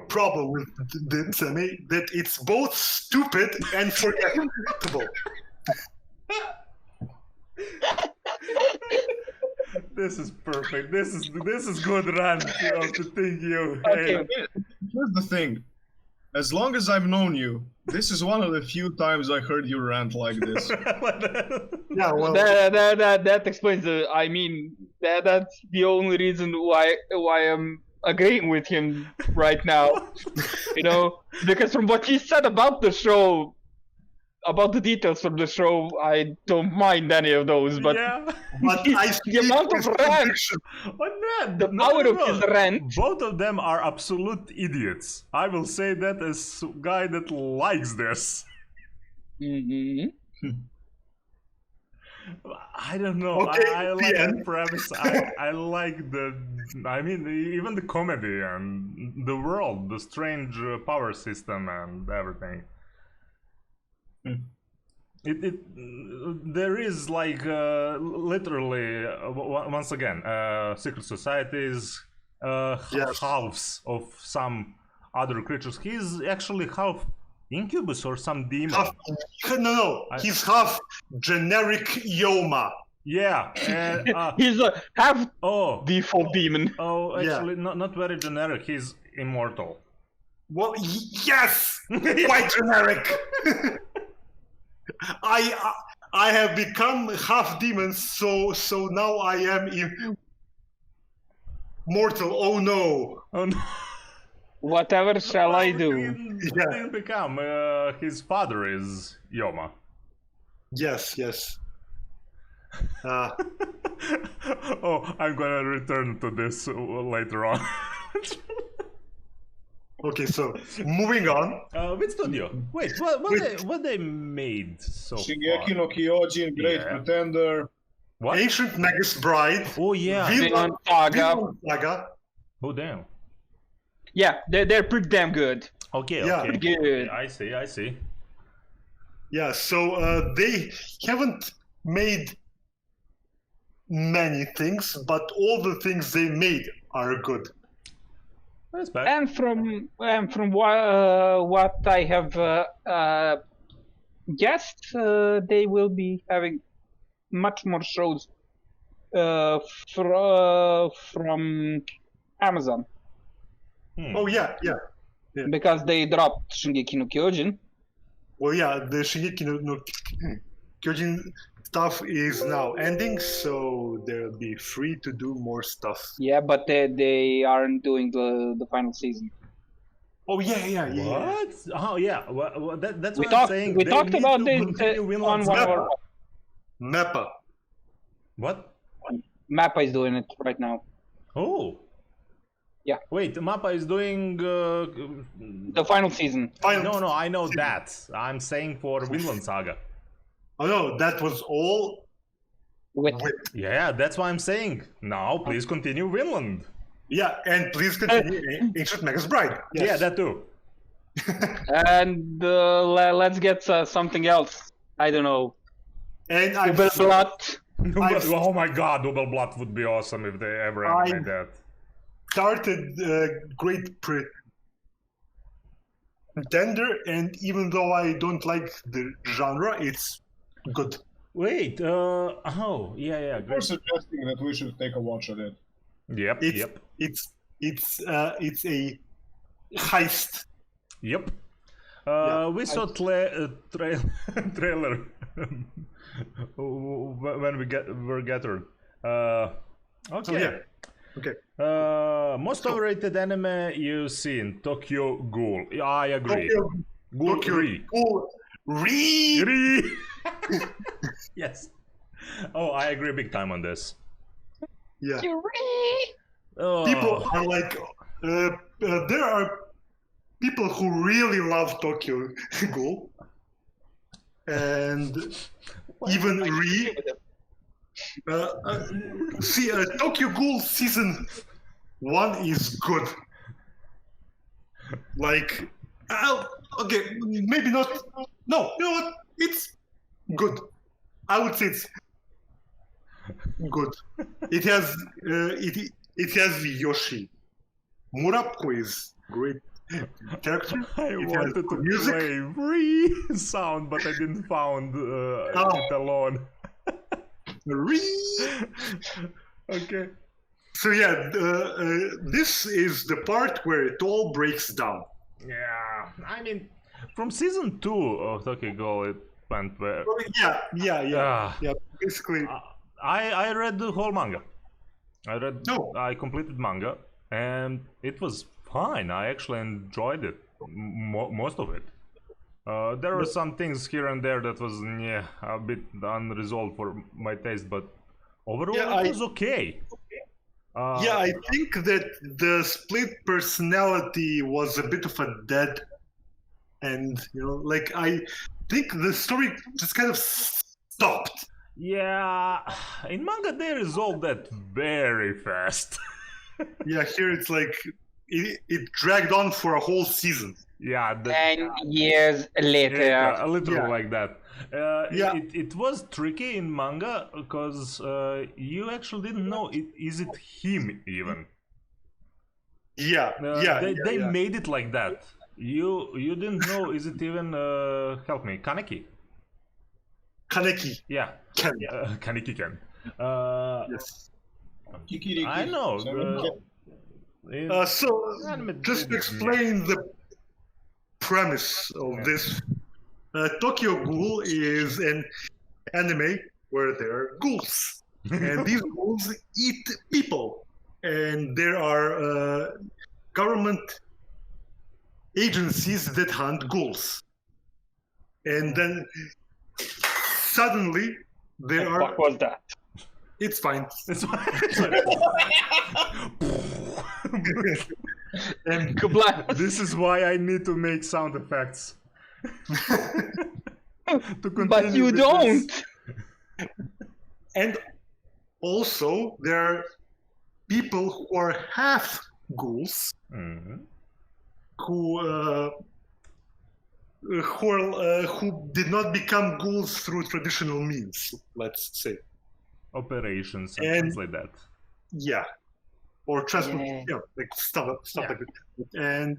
problem with this anime that it's both stupid and forgettable. This is perfect. This is good run of the thing you. Okay. Here's the thing. As long as I've known you, this is one of the few times I heard you rant like this. Yeah, well, that explains the. I mean, that's the only reason why agreeing with him right now. You know, because from what he said about the show, about the details of the show, I don't mind any of those. But yeah. But I the amount of rant, the power of his rant. Both of them are absolute idiots. I will say that as a guy that likes this. Mm-hmm. I don't know. Okay, I like the the end. premise. I like the. I mean, even the comedy and the world, the strange power system and everything. There is like literally once again secret societies, Yes. halves of some other creatures. He's actually half incubus or some demon. No, he's half generic Yoma. Yeah. And, He's a half oh. default demon. Oh, Yeah. actually, not very generic. He's immortal. Well, yes, quite generic. I have become half demon, so now I am immortal. Oh no! Oh no. Whatever shall I do? He didn't become. His father is Yoma. Yes. Oh, I'm gonna return to this later on. Okay, so moving on. Which studio? Wait, what they made so Shingeki far? no Kyojin, Great Yeah. Pretender. What? Ancient Magus Bride. Oh yeah. Vinland Saga. Saga. Oh damn. Yeah, they're pretty damn good. Okay. Yeah. Okay. Good. I see. Yeah, so they haven't made many things, but all the things they made are good. That's bad. And from what I have guessed, they will be having much more shows from Amazon Oh yeah. because they dropped Shingeki no Kyojin. Well, yeah, the Shingeki no Kyojin stuff is now ending, so they'll be free to do more stuff. Yeah, but they aren't doing the final season. Oh yeah. What? Oh yeah. Well, that's We what I'm talked saying. we They talked need about to this continue on Vinland one of Saga. our Mappa. What? Mappa is doing it right now. Oh. Yeah. Wait, Mappa is doing. The final season. No, I know that. I'm saying for Vinland Saga. Oh no, that was all With with. Yeah, that's what I'm saying. Now, please continue Vinland. Yeah, and please continue Ancient Magus Bride. Yes. Yeah, that too. and let's get something else. I don't know. And I've Blood. Oh my god, Double Blood would be awesome if they ever made that. started Great Pretender, and even though I don't like the genre, it's good. Wait, oh, yeah, You're great. suggesting that we should take a watch at it. Yep. It's a heist. Yep. Yeah, We saw trailer when we were gathered. Okay. So yeah, okay. Most overrated anime you've seen, Tokyo Ghoul. I agree. Ghoul Tokyo Re. Ghoul Re. Re. Yes. Oh, I agree big time on this. Yeah. Oh. People are like, there are people who really love Tokyo Ghoul, and even Re. See, Tokyo Ghoul season 1 is good. Like, okay, maybe not. No, you know what? It's good. I would say it's good. It has it has Yoshi. Murako is great character. I It has wanted to music. play Re sound, but I didn't found it alone. Okay. So yeah, this is the part where it all breaks down. Yeah, I mean, from season 2 of Tokyo Ghoul, it went where. Yeah. Basically, I read the whole manga. No. I completed manga. and it was fine. I actually enjoyed it, most of it. There were some things here and there that was a bit unresolved for my taste, but overall it was okay. I think that the split personality was a bit of a dead end. I think the story just kind of stopped. Yeah, in manga they resolved that very fast. Here it's like it dragged on for a whole season. 10 years later. A little like that. It was tricky in manga because you actually didn't know is it him even. They made it like that. You didn't know is it even help me, Kaneki? Kaneki. Yeah. Kaneki-ken. Yes. I know. Just to explain the premise of this, Tokyo Ghoul is an anime where there are ghouls, and these ghouls eat people, and there are government agencies that hunt ghouls, and then suddenly there are. What was that? It's fine. And this is why I need to make sound effects. But you don't. And also, there are people who are half ghouls who did not become ghouls through traditional means. Let's say operations and things like that. Yeah. Or transport, like stuff like that, and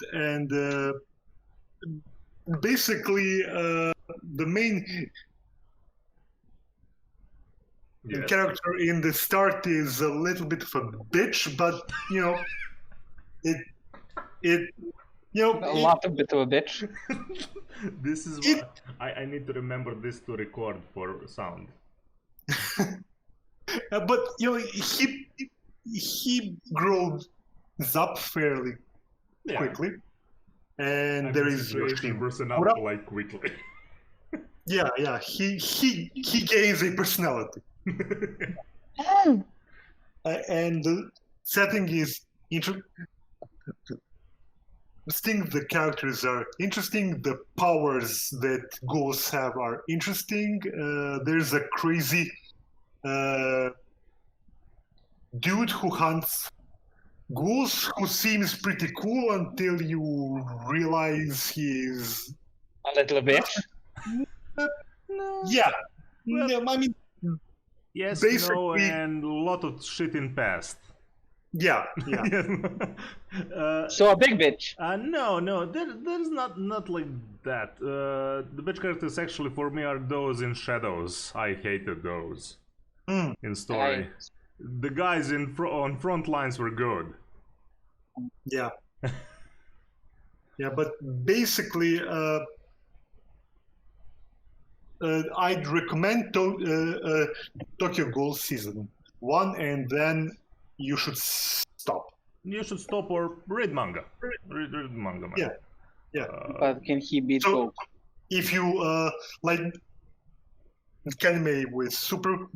basically the main character in the start is a little bit of a bitch, but a lot of bit of a bitch. This is why I need to remember this to record for sound. But he grows up fairly quickly, and there is personality like quickly. He gains a personality, and the setting is interesting. The characters are interesting. The powers that ghouls have are interesting. There's a crazy dude who hunts ghouls who seems pretty cool until you realize he's a little bitch. I mean, yes, basically, and a lot of shit in past. So a big bitch. No, there's not like that. The bitch characters actually for me are those in Shadows. I hated those in story. The guys on front lines were good. But basically, I'd recommend Tokyo Ghoul season 1, and then you should stop. You should stop or read manga. Read manga, man. But can he beat Goku? If you like anime with super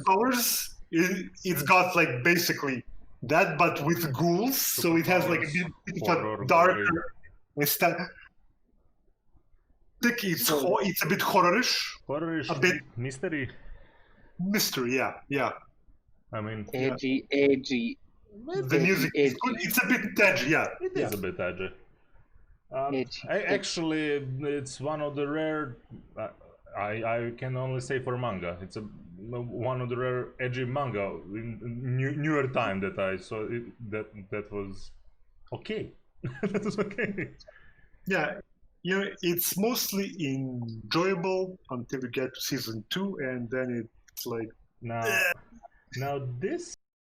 powers, it's got like basically that, but with ghouls, so it has like a bit of a darker aesthetic. It's a bit horrorish, a bit mystery, yeah. I mean, edgy. The music is good. It's a bit edgy, It is a bit edgy. Actually, it's one of the rare. I can only say for manga, it's one of the rare edgy manga in newer time that I saw. That was okay. That was okay. It's mostly enjoyable until you get to season 2, and then it's like now this